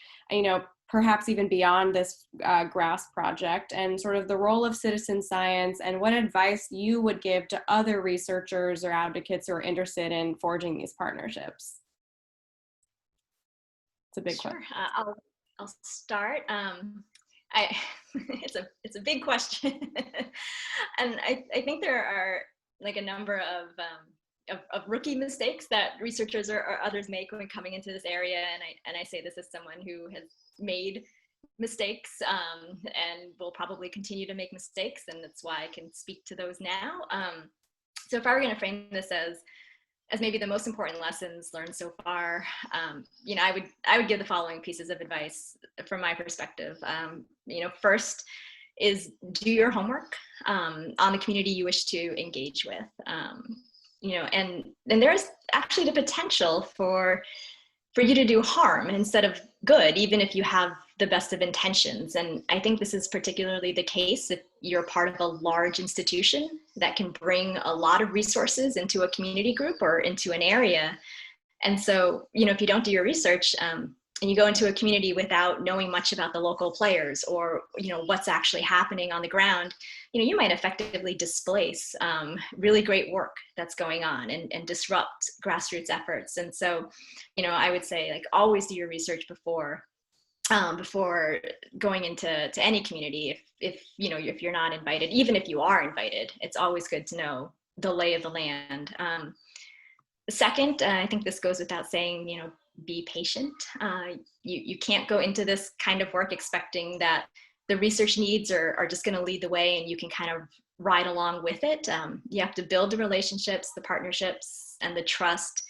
Speaker 2: perhaps even beyond this GRASS project, and sort of the role of citizen science, and what advice you would give to other researchers or advocates who are interested in forging these partnerships? It's a big question.
Speaker 4: I'll start. It's a big question, and I think there are like a number of rookie mistakes that researchers or others make when coming into this area, and I say this as someone who has made mistakes and will probably continue to make mistakes, and that's why I can speak to those now. So if I were going to frame this as maybe the most important lessons learned so far, I would give the following pieces of advice from my perspective. First is do your homework on the community you wish to engage with. And there's actually the potential for you to do harm instead of good, even if you have the best of intentions. And I think this is particularly the case if you're part of a large institution that can bring a lot of resources into a community group or into an area. And so, if you don't do your research, and you go into a community without knowing much about the local players or what's actually happening on the ground, you might effectively displace really great work that's going on and disrupt grassroots efforts. And so, I would say, like, always do your research before going into any community. If you're not invited, even if you are invited, it's always good to know the lay of the land. Second, I think this goes without saying, be patient. You can't go into this kind of work expecting that the research needs are just going to lead the way and you can kind of ride along with it. You have to build the relationships, the partnerships, and the trust.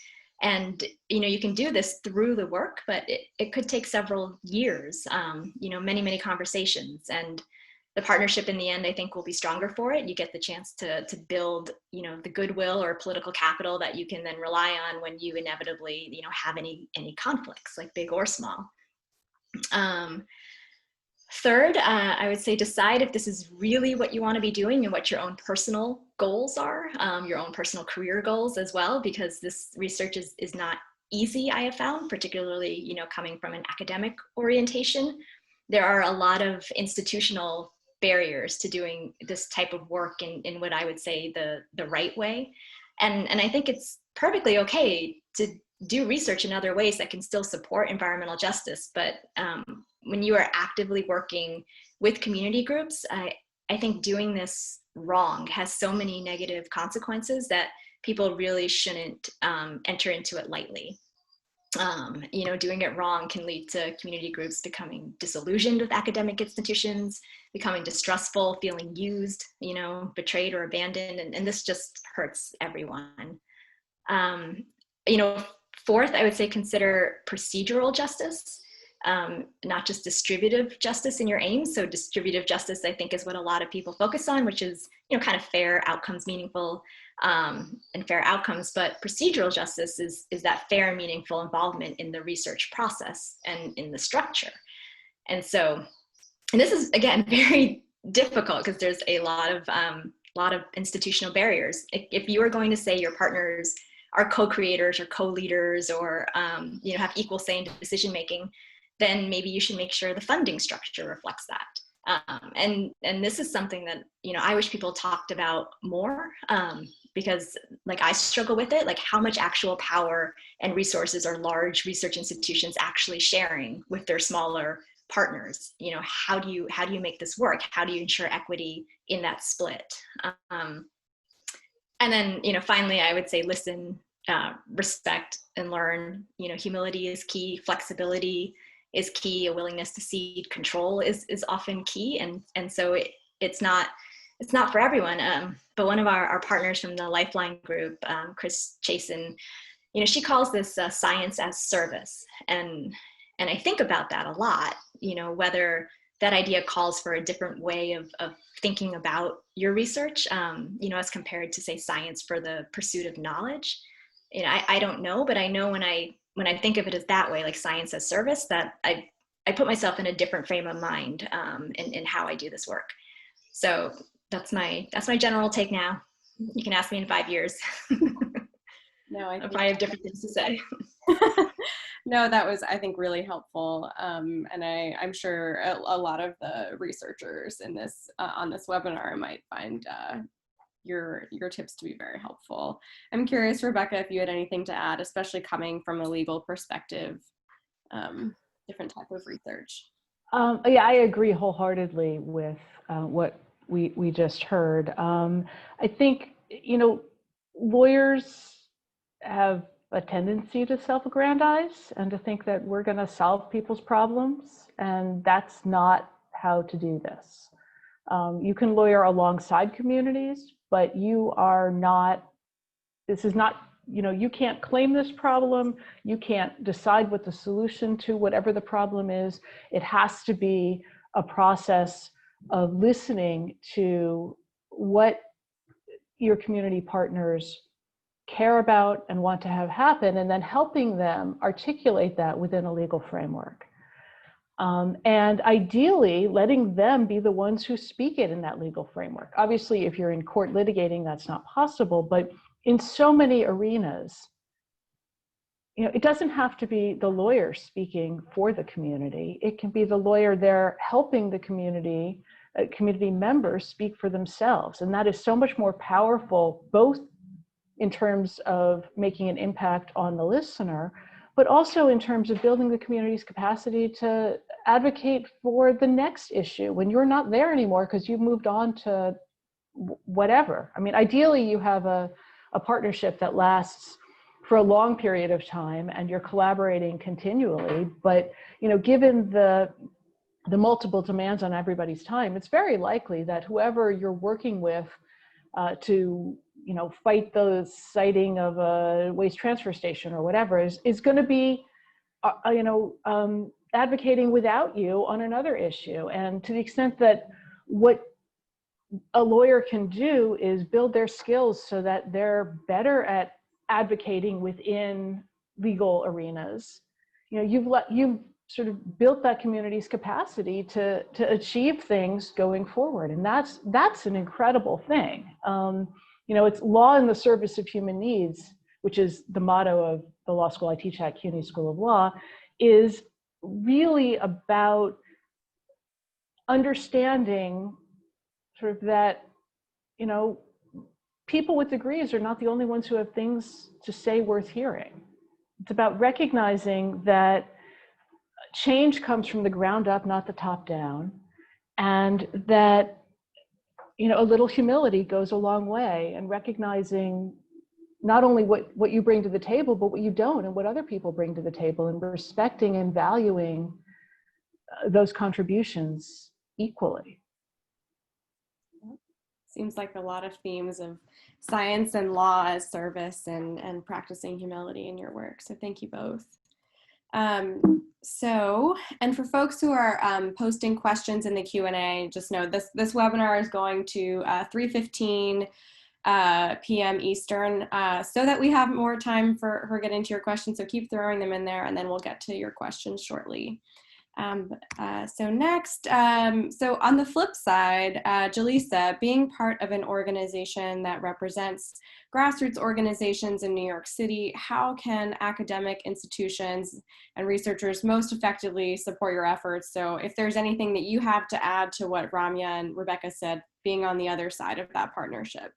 Speaker 4: And, you can do this through the work, but it could take several years, many, many conversations. And the partnership in the end, I think, will be stronger for it. You get the chance to build, the goodwill or political capital that you can then rely on when you inevitably, have any conflicts, like big or small. Third, I would say decide if this is really what you want to be doing and what your own personal goals are, your own personal career goals as well, because this research is not easy, I have found, particularly, coming from an academic orientation. There are a lot of institutional barriers to doing this type of work in what I would say the right way. And I think it's perfectly okay to do research in other ways that can still support environmental justice. But when you are actively working with community groups, I think doing this wrong has so many negative consequences that people really shouldn't enter into it lightly. Doing it wrong can lead to community groups becoming disillusioned with academic institutions, becoming distrustful, feeling used, betrayed or abandoned, and this just hurts everyone. Fourth, I would say consider procedural justice, not just distributive justice in your aims. So distributive justice, I think, is what a lot of people focus on, which is, kind of fair outcomes, meaningful and fair outcomes. But procedural justice is that fair and meaningful involvement in the research process and in the structure. And so, and this is, again, very difficult because there's a lot of institutional barriers. If you are going to say your partners are co-creators or co-leaders or have equal say in decision making, then maybe you should make sure the funding structure reflects that. And this is something that I wish people talked about more, because like I struggle with it, like how much actual power and resources are large research institutions actually sharing with their smaller partners? How do you make this work? How do you ensure equity in that split? And then, finally, I would say listen, respect, and learn. Humility is key. Flexibility is key. A willingness to cede control is often key. And so it's not for everyone. But one of our partners from the Lifeline group, Chris Chasen, she calls this science as service. And I think about that a lot, whether that idea calls for a different way of thinking about your research, as compared to, say, science for the pursuit of knowledge. I don't know, but I know when I think of it as that way, like science as service, that I put myself in a different frame of mind in how I do this work. So that's my general take now. You can ask me in 5 years.
Speaker 2: No,
Speaker 4: I probably have different things to say.
Speaker 2: No, that was, I think, really helpful. And I'm sure a lot of the researchers in this on this webinar might find your tips to be very helpful. I'm curious, Rebecca, if you had anything to add, especially coming from a legal perspective, different type of research.
Speaker 6: Yeah, I agree wholeheartedly with what we just heard. I think, lawyers have a tendency to self-aggrandize and to think that we're going to solve people's problems, and that's not how to do this. You can lawyer alongside communities, but you are not, this is not, you can't claim this problem, you can't decide what the solution to whatever the problem is. It has to be a process of listening to what your community partners care about and want to have happen, and then helping them articulate that within a legal framework. And ideally, letting them be the ones who speak it in that legal framework. Obviously, if you're in court litigating, that's not possible, but in so many arenas, it doesn't have to be the lawyer speaking for the community. It can be the lawyer there helping the community members speak for themselves. And that is so much more powerful, both in terms of making an impact on the listener, but also in terms of building the community's capacity to advocate for the next issue when you're not there anymore because you've moved on to whatever. I mean, ideally you have a partnership that lasts for a long period of time and you're collaborating continually, but given the multiple demands on everybody's time, it's very likely that whoever you're working with to fight the siting of a waste transfer station or whatever is going to be advocating without you on another issue. And to the extent that what a lawyer can do is build their skills so that they're better at advocating within legal arenas, you've sort of built that community's capacity to achieve things going forward. And that's an incredible thing. It's law in the service of human needs, which is the motto of the law school I teach at, CUNY School of Law, is really about understanding sort of that, people with degrees are not the only ones who have things to say worth hearing. It's about recognizing that change comes from the ground up, not the top down, and that a little humility goes a long way, and recognizing not only what you bring to the table, but what you don't, and what other people bring to the table, and respecting and valuing those contributions equally.
Speaker 2: Seems like a lot of themes of science and law as service and practicing humility in your work. So thank you both. And for folks who are posting questions in the Q&A, just know this webinar is going to 3:15 p.m. Eastern, so that we have more time for getting to your questions. So keep throwing them in there, and then we'll get to your questions shortly. So next, so on the flip side, Jaleesa, being part of an organization that represents grassroots organizations in New York City, how can academic institutions and researchers most effectively support your efforts? So if there's anything that you have to add to what Ramya and Rebecca said, being on the other side of that partnership.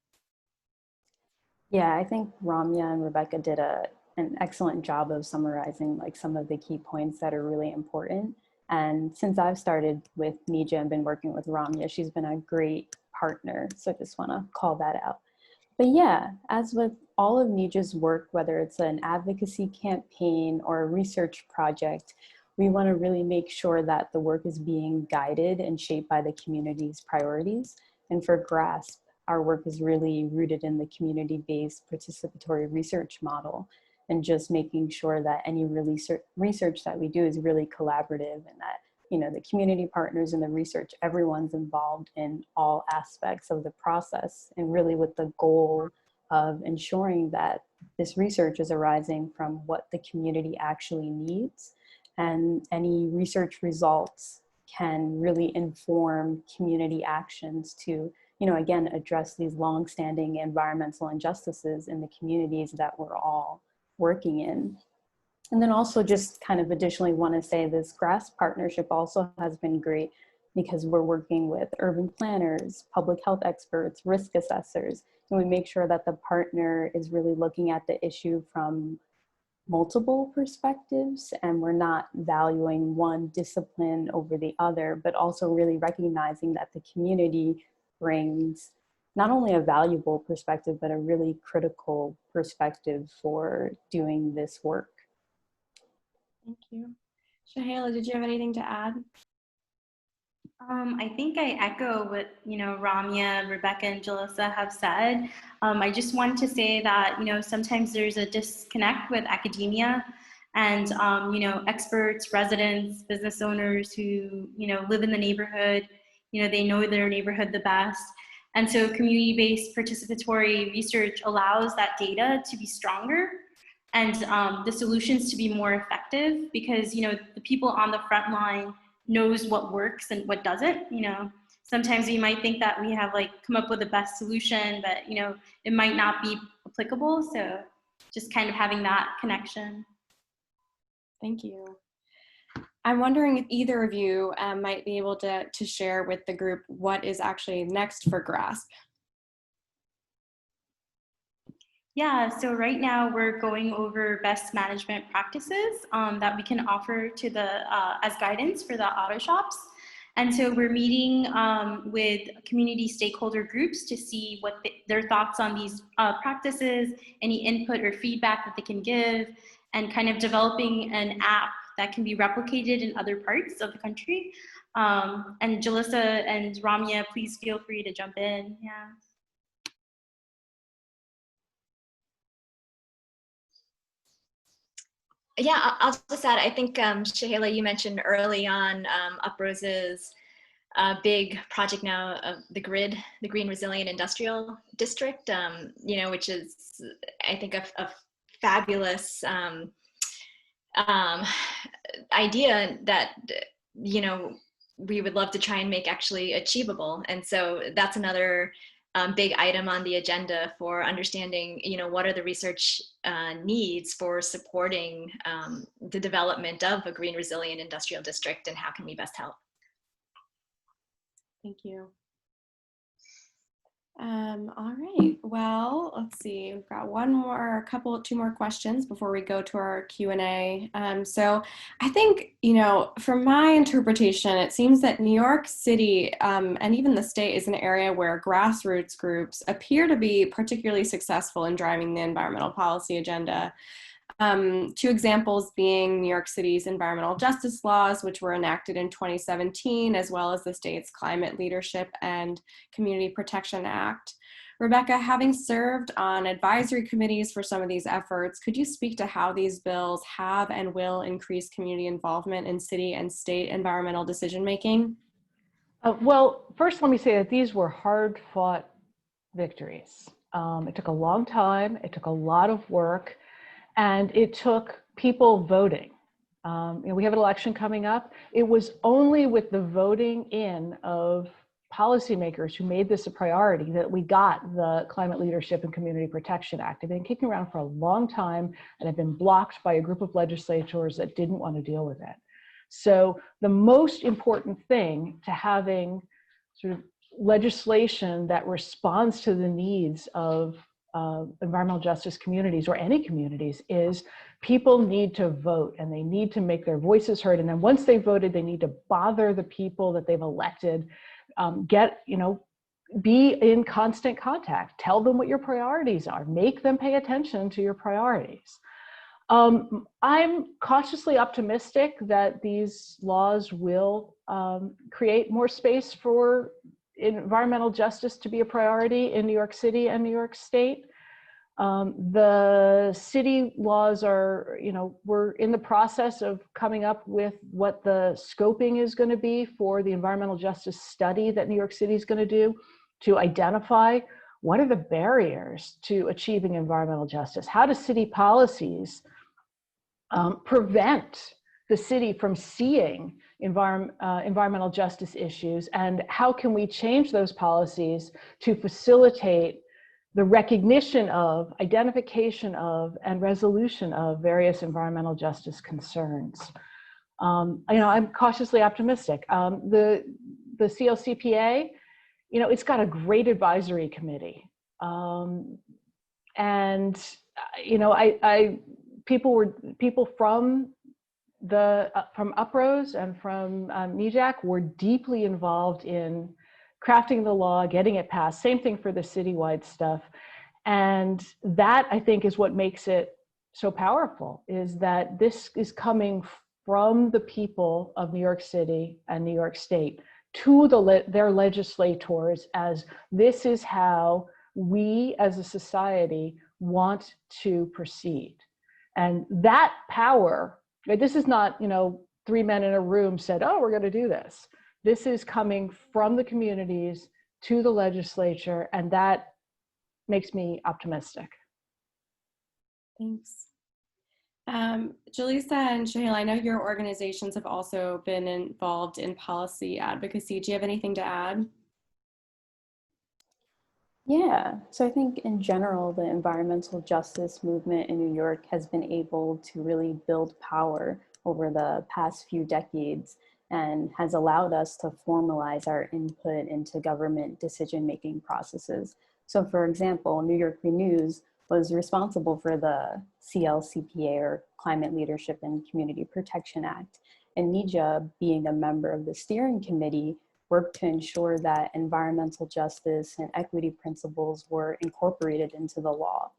Speaker 5: Yeah, I think Ramya and Rebecca did an excellent job of summarizing some of the key points that are really important. And since I've started with Nija and been working with Ramya, she's been a great partner. So I just want to call that out. But yeah, as with all of Nija's work, whether it's an advocacy campaign or a research project, we want to really make sure that the work is being guided and shaped by the community's priorities. And for GRASP, our work is really rooted in the community-based participatory research model, and just making sure that any research that we do is really collaborative, and that the community partners in the research, everyone's involved in all aspects of the process, and really with the goal of ensuring that this research is arising from what the community actually needs, and any research results can really inform community actions to again address these long-standing environmental injustices in the communities that we're all working in. And then also just kind of additionally want to say this GRASP partnership also has been great because we're working with urban planners, public health experts, risk assessors, and we make sure that the partner is really looking at the issue from multiple perspectives, and we're not valuing one discipline over the other, but also really recognizing that the community brings not only a valuable perspective, but a really critical perspective for doing this work.
Speaker 2: Thank you. Shahela, did you have anything to add?
Speaker 3: I think I echo what Ramya, Rebecca, and Jalissa have said. I just wanted to say that sometimes there's a disconnect with academia and experts, residents, business owners who live in the neighborhood. They know their neighborhood the best, and so community-based participatory research allows that data to be stronger and the solutions to be more effective, because the people on the front line knows what works and what doesn't. Sometimes we might think that we have come up with the best solution, but it might not be applicable. So just kind of having that connection.
Speaker 2: Thank you. I'm wondering if either of you might be able to share with the group what is actually next for GRASP.
Speaker 3: Yeah, so right now we're going over best management practices that we can offer to the as guidance for the auto shops. And so we're meeting with community stakeholder groups to see what their thoughts on these practices, any input or feedback that they can give, and kind of developing an app that can be replicated in other parts of the country. And Jalissa and Ramya, please feel free to jump in. Yeah.
Speaker 4: Yeah, I'll just add, I think, Shahela, you mentioned early on UPROS's big project now of the GRID, the Green Resilient Industrial District, you know, which is, I think, a fabulous idea that, you know, we would love to try and make actually achievable. And so that's another big item on the agenda for understanding, you know, what are the research needs for supporting the development of a green resilient industrial district, and how can we best help?
Speaker 2: Thank you. All right, well, let's see, we've got two more questions before we go to our Q&A. So I think, you know, from my interpretation, it seems that New York City and even the state is an area where grassroots groups appear to be particularly successful in driving the environmental policy agenda. Two examples being New York City's environmental justice laws, which were enacted in 2017, as well as the state's Climate Leadership and Community Protection Act. Rebecca, having served on advisory committees for some of these efforts, could you speak to how these bills have and will increase community involvement in city and state environmental decision-making?
Speaker 6: Well, first let me say that these were hard-fought victories. It took a long time, it took a lot of work, and it took people voting. You know, we have an election coming up. It was only with the voting in of policymakers who made this a priority that we got the Climate Leadership and Community Protection Act. They've been kicking around for a long time and have been blocked by a group of legislators that didn't want to deal with it. So the most important thing to having sort of legislation that responds to the needs of environmental justice communities, or any communities, is people need to vote, and they need to make their voices heard. And then once they voted, they need to bother the people that they've elected, be in constant contact, tell them what your priorities are, make them pay attention to your priorities. I'm cautiously optimistic that these laws will create more space for environmental justice to be a priority in New York City and New York State. The city laws are, you know, we're in the process of coming up with what the scoping is going to be for the environmental justice study that New York City is going to do to identify what are the barriers to achieving environmental justice. How do city policies prevent the city from seeing environmental justice issues, and how can we change those policies to facilitate the recognition of, identification of, and resolution of various environmental justice concerns. You know, I'm cautiously optimistic. The CLCPA, you know, it's got a great advisory committee, and you know, people from UPROS and from NEJAC were deeply involved in crafting the law, getting it passed. Same thing for the citywide stuff. And that, I think, is what makes it so powerful, is that this is coming from the people of New York City and New York State to their legislators, as this is how we as a society want to proceed. And that power, this is not, you know, three men in a room said, oh, we're going to do this. This is coming from the communities to the legislature, and that makes me optimistic.
Speaker 2: Thanks. Jalissa and Shahil, I know your organizations have also been involved in policy advocacy. Do you have anything to add?
Speaker 5: Yeah, so I think in general, the environmental justice movement in New York has been able to really build power over the past few decades and has allowed us to formalize our input into government decision-making processes. So for example, New York Renews was responsible for the CLCPA, or Climate Leadership and Community Protection Act. And NYC'S, being a member of the steering committee, worked to ensure that environmental justice and equity principles were incorporated into the law.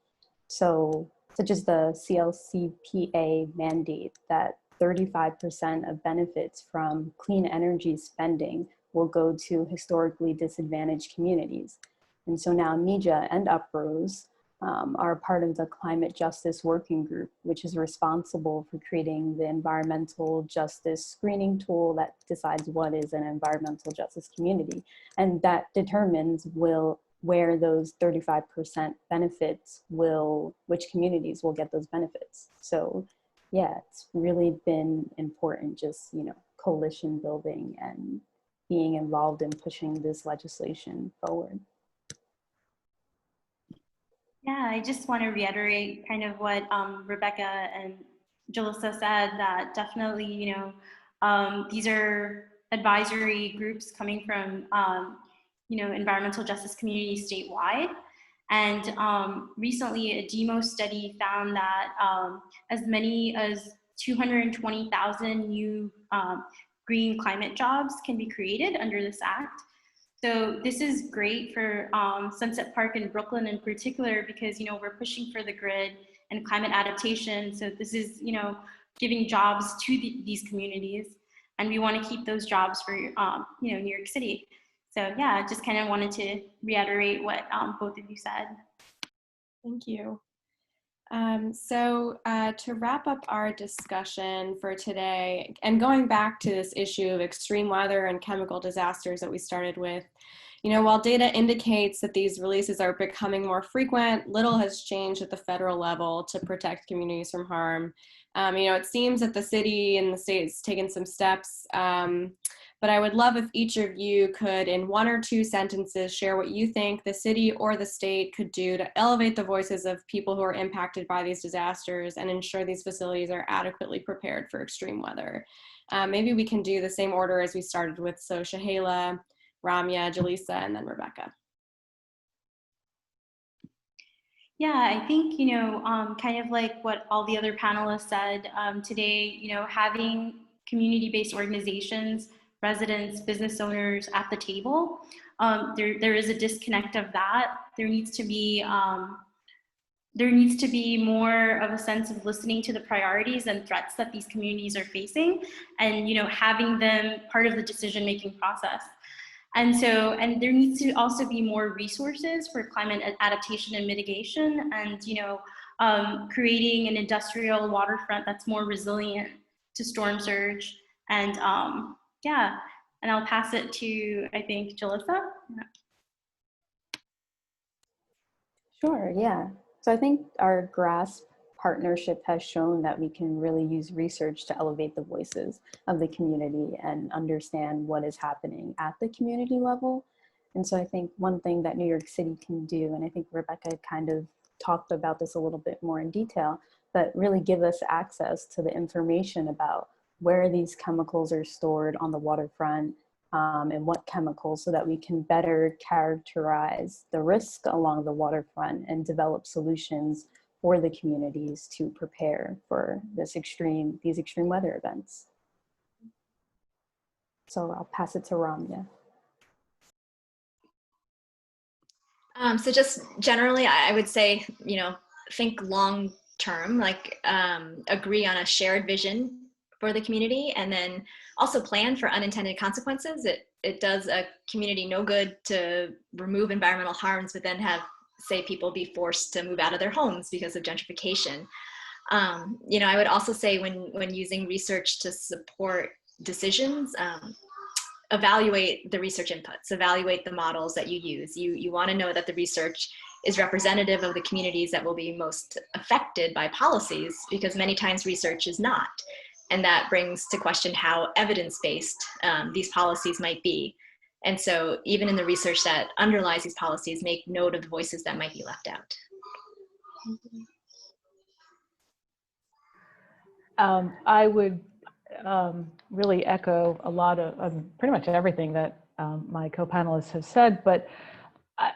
Speaker 5: So, such as the CLCPA mandate that 35% of benefits from clean energy spending will go to historically disadvantaged communities. And so now NYC'S and UPROSE are part of the Climate Justice Working Group, which is responsible for creating the environmental justice screening tool that decides what is an environmental justice community. And that determines where those 35% benefits which communities will get those benefits. So yeah, it's really been important, just, coalition building and being involved in pushing this legislation forward.
Speaker 3: Yeah, I just want to reiterate kind of what Rebecca and Jalissa said, that definitely, these are advisory groups coming from, environmental justice communities statewide. And recently a DEMO study found that as many as 220,000 new green climate jobs can be created under this act. So this is great for Sunset Park in Brooklyn in particular, because, we're pushing for the grid and climate adaptation. So this is, giving jobs to these communities, and we want to keep those jobs for, New York City. So yeah, just kind of wanted to reiterate what both of you said.
Speaker 2: Thank you. To wrap up our discussion for today, and going back to this issue of extreme weather and chemical disasters that we started with, while data indicates that these releases are becoming more frequent, little has changed at the federal level to protect communities from harm. It seems that the city and the state has taken some steps, but I would love if each of you could, in 1 or 2 sentences, share what you think the city or the state could do to elevate the voices of people who are impacted by these disasters and ensure these facilities are adequately prepared for extreme weather. Maybe we can do the same order as we started with. So Shahela, Ramya, Jalissa, and then Rebecca.
Speaker 3: Yeah, I think, kind of like what all the other panelists said today, having community-based organizations, residents, business owners at the table, there is a disconnect of that. There needs to be more of a sense of listening to the priorities and threats that these communities are facing, and having them part of the decision-making process. And there needs to also be more resources for climate adaptation and mitigation, and creating an industrial waterfront that's more resilient to storm surge. And yeah, and I'll pass it to, I think, Jalissa.
Speaker 5: Sure, yeah. So I think our GRASP partnership has shown that we can really use research to elevate the voices of the community and understand what is happening at the community level. And so I think one thing that New York City can do, and I think Rebecca kind of talked about this a little bit more in detail, but really give us access to the information about where these chemicals are stored on the waterfront, and what chemicals, so that we can better characterize the risk along the waterfront and develop solutions for the communities to prepare for these extreme weather events. So I'll pass it to Ramya.
Speaker 4: So just generally, I would say, think long term, like agree on a shared vision for the community, and then also plan for unintended consequences. It does a community no good to remove environmental harms, but then have, say, people be forced to move out of their homes because of gentrification. I would also say when using research to support decisions, evaluate the research inputs, evaluate the models that you use. You want to know that the research is representative of the communities that will be most affected by policies, because many times research is not. And that brings to question how evidence-based these policies might be. And so even in the research that underlies these policies, make note of the voices that might be left out.
Speaker 6: I would really echo a lot of pretty much everything that my co-panelists have said, but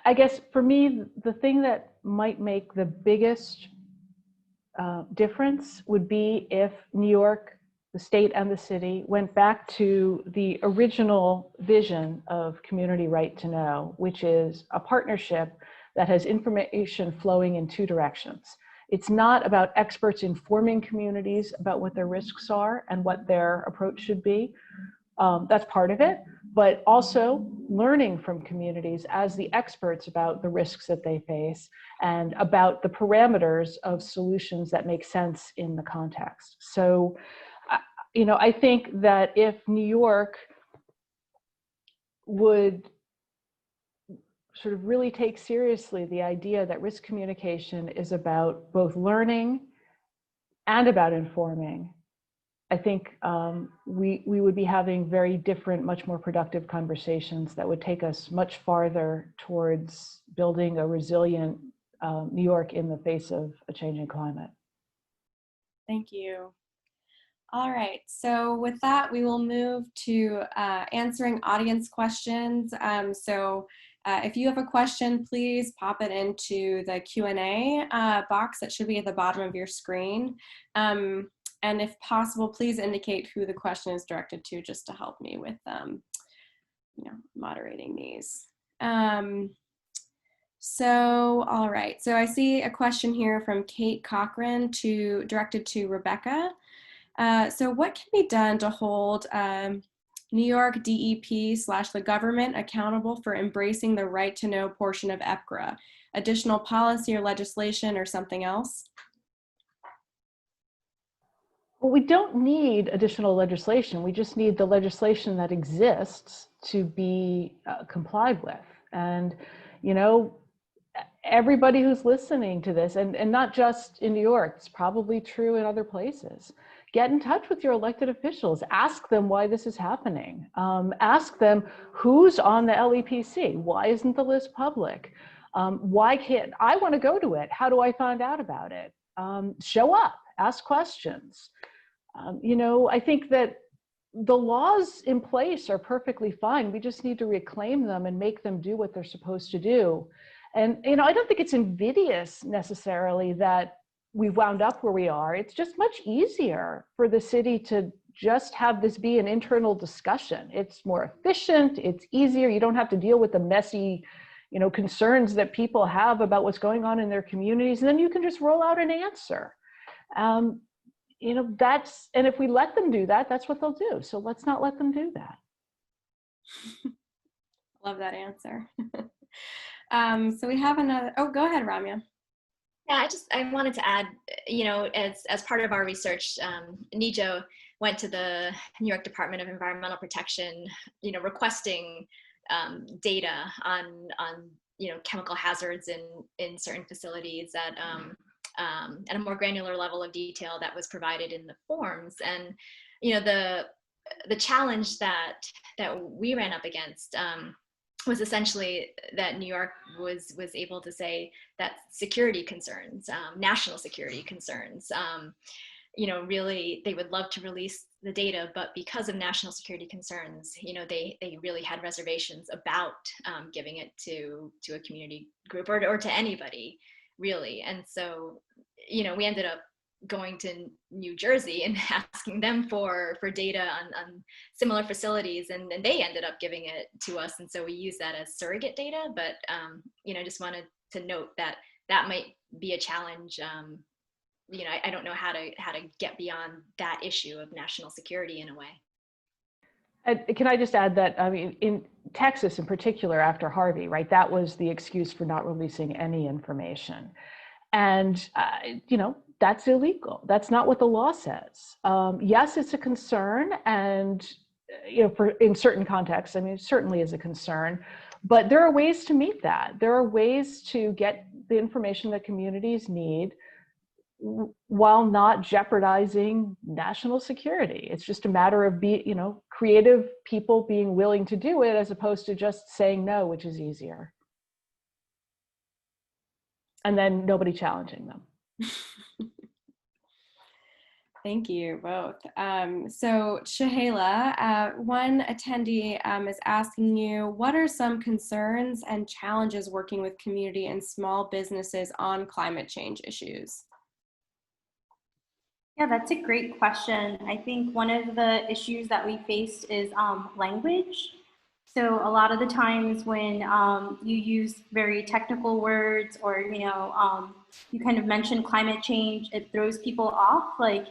Speaker 6: I guess for me, the thing that might make the biggest difference would be if New York, the state and the city went back to the original vision of community right to know, which is a partnership that has information flowing in two directions. It's not about experts informing communities about what their risks are and what their approach should be. That's part of it, but also learning from communities as the experts about the risks that they face and about the parameters of solutions that make sense in the context. So, I think that if New York would sort of really take seriously the idea that risk communication is about both learning and about informing, I think we would be having very different, much more productive conversations that would take us much farther towards building a resilient New York in the face of a changing climate.
Speaker 2: Thank you. All right, so with that, we will move to answering audience questions. If you have a question, please pop it into the Q&A box that should be at the bottom of your screen. And if possible, please indicate who the question is directed to, just to help me with moderating these. All right, so I see a question here from Kate Cochran directed to Rebecca. So what can be done to hold New York DEP / the government accountable for embracing the right to know portion of EPGRA? Additional policy or legislation or something else?
Speaker 6: Well, we don't need additional legislation. We just need the legislation that exists to be complied with. And, everybody who's listening to this, and not just in New York, it's probably true in other places, get in touch with your elected officials. Ask them why this is happening. Ask them who's on the LEPC. Why isn't the list public? Why can't I want to go to it? How do I find out about it? Show up, ask questions. I think that the laws in place are perfectly fine. We just need to reclaim them and make them do what they're supposed to do. And, I don't think it's invidious necessarily that we've wound up where we are. It's just much easier for the city to just have this be an internal discussion. It's more efficient, it's easier. You don't have to deal with the messy, concerns that people have about what's going on in their communities. And then you can just roll out an answer. And if we let them do that, that's what they'll do. So let's not let them do that.
Speaker 2: Love that answer. So we have another, go ahead, Ramya.
Speaker 4: Yeah, I wanted to add, as part of our research, NIJO went to the New York Department of Environmental Protection, requesting data on chemical hazards in certain facilities at a more granular level of detail that was provided in the forms. And the challenge that we ran up against was essentially that New York was able to say that security concerns, national security concerns, really they would love to release the data, but because of national security concerns, they really had reservations about giving it to a community group or to anybody, really. And so, we ended up going to New Jersey and asking them for data on similar facilities, and they ended up giving it to us. And so we use that as surrogate data, but just wanted to note that might be a challenge. I don't know how to get beyond that issue of national security in a way.
Speaker 6: And can I just add that, in Texas in particular, after Harvey, right, that was the excuse for not releasing any information. And, that's illegal. That's not what the law says. Yes, it's a concern. And, in certain contexts, it certainly is a concern, but there are ways to meet that. There are ways to get the information that communities need while not jeopardizing national security. It's just a matter of creative people being willing to do it as opposed to just saying no, which is easier. And then nobody challenging them.
Speaker 2: Thank you both. So Shahela, one attendee is asking you, what are some concerns and challenges working with community and small businesses on climate change issues?
Speaker 3: Yeah, that's a great question. I think one of the issues that we faced is language. So a lot of the times when you use very technical words or, you kind of mention climate change, it throws people off, like,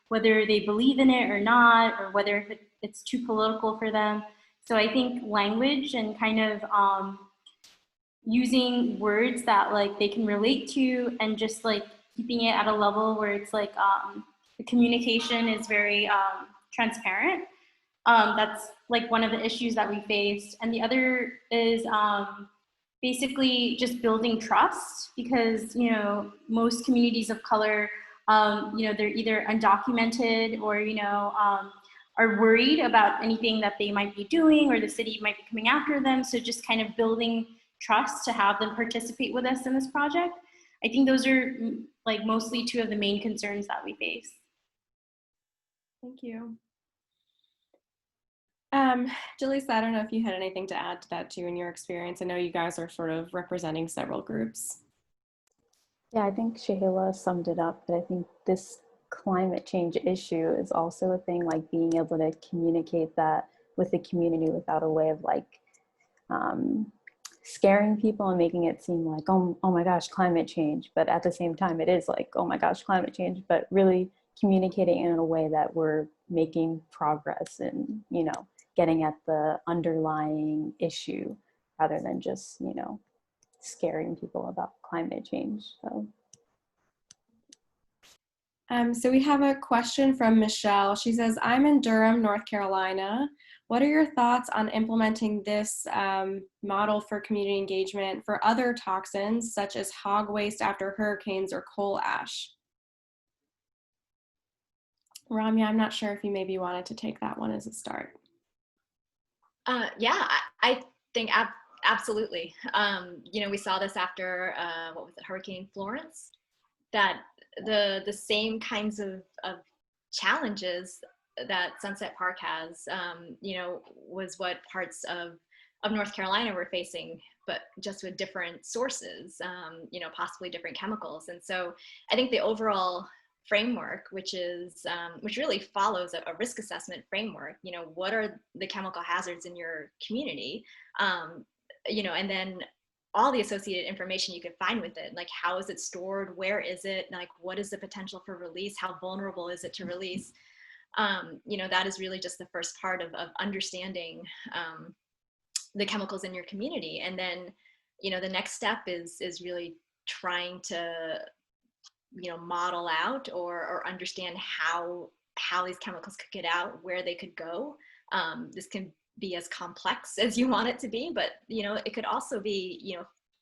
Speaker 3: whether they believe in it or not, or whether it's too political for them. So I think language and kind of using words that like they can relate to, and just like keeping it at a level where it's like the communication is very transparent. That's like one of the issues that we faced. And the other is basically just building trust, because, most communities of color, they're either undocumented or, are worried about anything that they might be doing, or the city might be coming after them. So just kind of building trust to have them participate with us in this project. I think those are like mostly two of the main concerns that we face.
Speaker 2: Thank you. Jaleesa, I don't know if you had anything to add to that too in your experience. I know you guys are sort of representing several groups.
Speaker 5: Yeah, I think Shahila summed it up, but I think this climate change issue is also a thing, like being able to communicate that with the community without a way of like scaring people and making it seem like, oh my gosh, climate change. But at the same time, it is like, oh my gosh, climate change, but really communicating in a way that we're making progress and, getting at the underlying issue rather than just, scaring people about climate change.
Speaker 2: So we have a question from Michelle. She says, I'm in Durham, North Carolina. What are your thoughts on implementing this model for community engagement for other toxins, such as hog waste after hurricanes or coal ash? Ramya, I'm not sure if you maybe wanted to take that one as a start.
Speaker 4: Yeah, I think absolutely. We saw this after, what was it, Hurricane Florence, that the same kinds of challenges that Sunset Park has, was what parts of North Carolina were facing, but just with different sources, possibly different chemicals. And so I think the overall framework, which really follows a risk assessment framework, what are the chemical hazards in your community, and then all the associated information you could find with it, like how is it stored, where is it, like what is the potential for release, how vulnerable is it to release. That is really just the first part of understanding the chemicals in your community. And then, the next step is really trying to, model out or understand how these chemicals could get out, where they could go. This can be as complex as you want it to be, but it could also be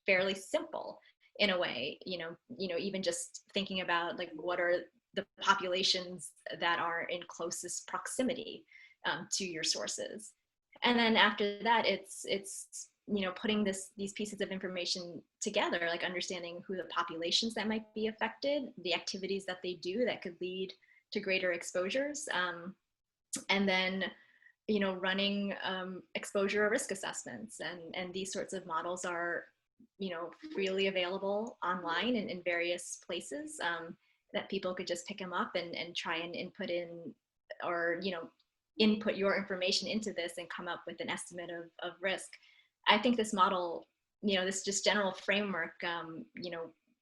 Speaker 4: fairly simple in a way. Even just thinking about like what are the populations that are in closest proximity to your sources, and then after that it's putting these pieces of information together, like understanding who the populations that might be affected, the activities that they do that could lead to greater exposures, and then running exposure or risk assessments, and these sorts of models are freely available online and in various places, that people could just pick them up and try and input in, or input your information into this and come up with an estimate of risk. I think this model, this just general framework,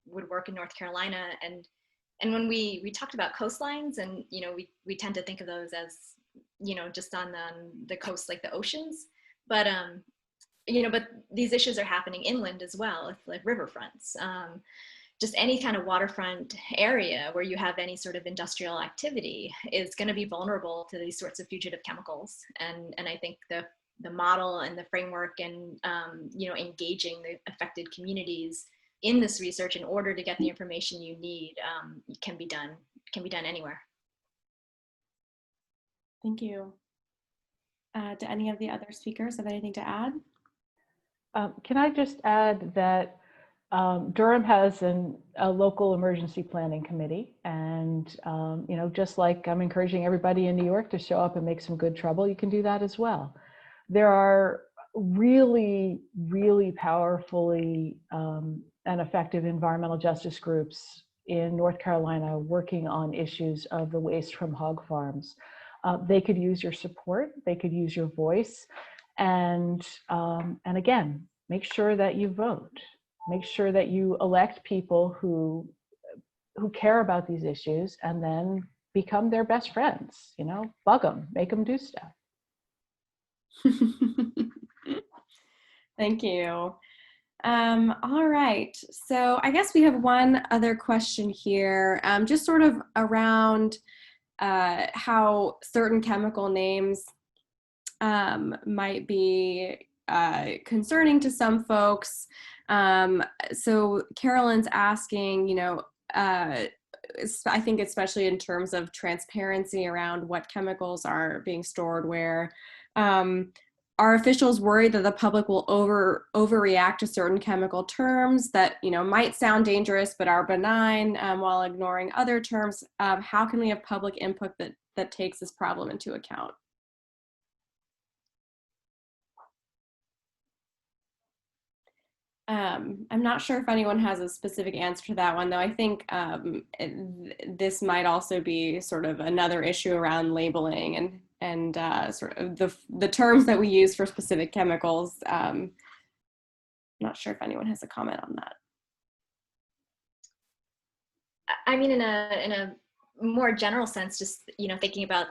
Speaker 4: would work in North Carolina. And when we talked about coastlines, and we tend to think of those as just on the coast, like the oceans, but but these issues are happening inland as well, like riverfronts, just any kind of waterfront area where you have any sort of industrial activity is going to be vulnerable to these sorts of fugitive chemicals. And I think the model and the framework and engaging the affected communities in this research in order to get the information you need can be done anywhere.
Speaker 2: Thank you. Do any of the other speakers have anything to add?
Speaker 6: Can I just add that Durham has a local emergency planning committee, and you know, just like I'm encouraging everybody in New York to show up and make some good trouble, you can do that as well. There are really, really powerfully and effective environmental justice groups in North Carolina working on issues of the waste from hog farms. They could use your support, they could use your voice, and again, make sure that you vote. Make sure that you elect people who care about these issues, and then become their best friends. You know, bug them, make them do stuff.
Speaker 2: Thank you. All right, so I guess we have one other question here, just sort of around how certain chemical names might be concerning to some folks. So Carolyn's asking, you know, I think especially in terms of transparency around what chemicals are being stored where, are officials worried that the public will overreact to certain chemical terms that, you know, might sound dangerous but are benign, while ignoring other terms? How can we have public input that takes this problem into account? I'm not sure if anyone has a specific answer to that one, though. I think this might also be sort of another issue around labeling and sort of the terms that we use for specific chemicals. Not sure if anyone has a comment on that.
Speaker 4: I mean, in a more general sense, just, you know, thinking about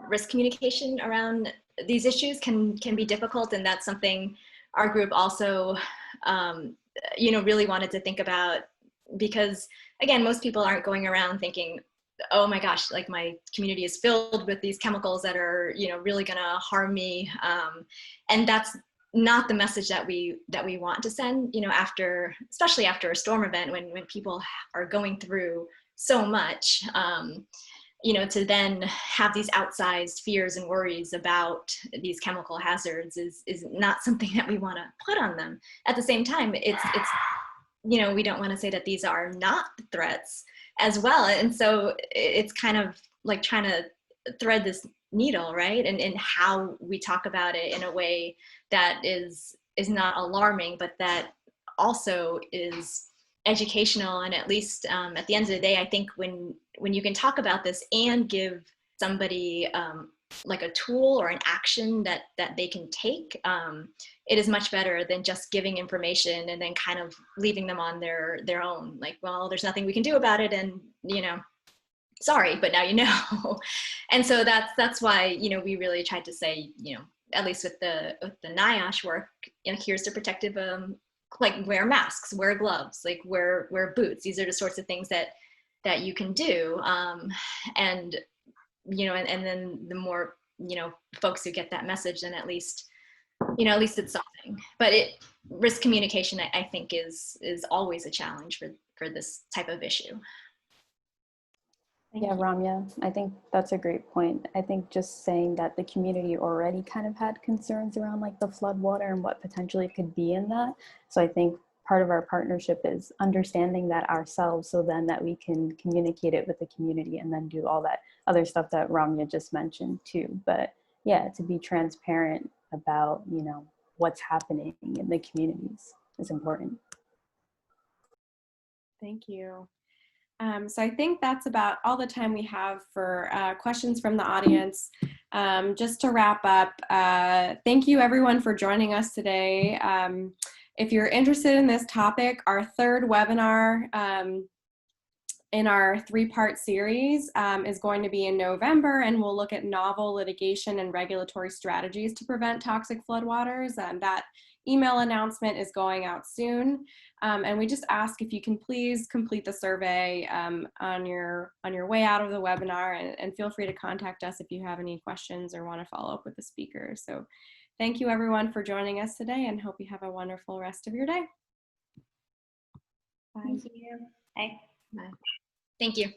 Speaker 4: risk communication around these issues can be difficult, and that's something our group also, you know, really wanted to think about, because again, most people aren't going around thinking, oh my gosh, like my community is filled with these chemicals that are, you know, really gonna harm me, and that's not the message that we want to send, you know, especially after a storm event, when people are going through so much. You know, to then have these outsized fears and worries about these chemical hazards is not something that we want to put on them. At the same time, it's you know, we don't want to say that these are not threats as well. And so it's kind of like trying to thread this needle, right? And how we talk about it in a way that is not alarming, but that also is educational. And at least at the end of the day, I think when you can talk about this and give somebody like a tool or an action that they can take, it is much better than just giving information and then kind of leaving them on their own. Like, well, there's nothing we can do about it, and, you know, sorry, but now you know. And so that's why, you know, we really tried to say, you know, at least with the NIOSH work, you know, here's the protective, like wear masks, wear gloves, like wear boots. These are the sorts of things that you can do. And, you know, and then the more, you know, folks who get that message, then at least, you know, at least it's something. But risk communication, I think is always a challenge for this type of issue.
Speaker 5: Yeah, Ramya, I think that's a great point. I think just saying that the community already kind of had concerns around like the floodwater and what potentially could be in that. So I think part of our partnership is understanding that ourselves, so then that we can communicate it with the community and then do all that other stuff that Ramya just mentioned too. But yeah, to be transparent about, you know, what's happening in the communities is important.
Speaker 2: Thank you. So I think that's about all the time we have for questions from the audience. Just to wrap up, thank you everyone for joining us today. If you're interested in this topic, our third webinar in our 3-part series is going to be in November, and we'll look at novel litigation and regulatory strategies to prevent toxic floodwaters. That email announcement is going out soon. And we just ask if you can please complete the survey on your way out of the webinar, and feel free to contact us if you have any questions or want to follow up with the speaker. So thank you everyone for joining us today, and hope you have a wonderful rest of your day. Bye.
Speaker 3: Thank you. Bye.
Speaker 4: Bye. Thank you.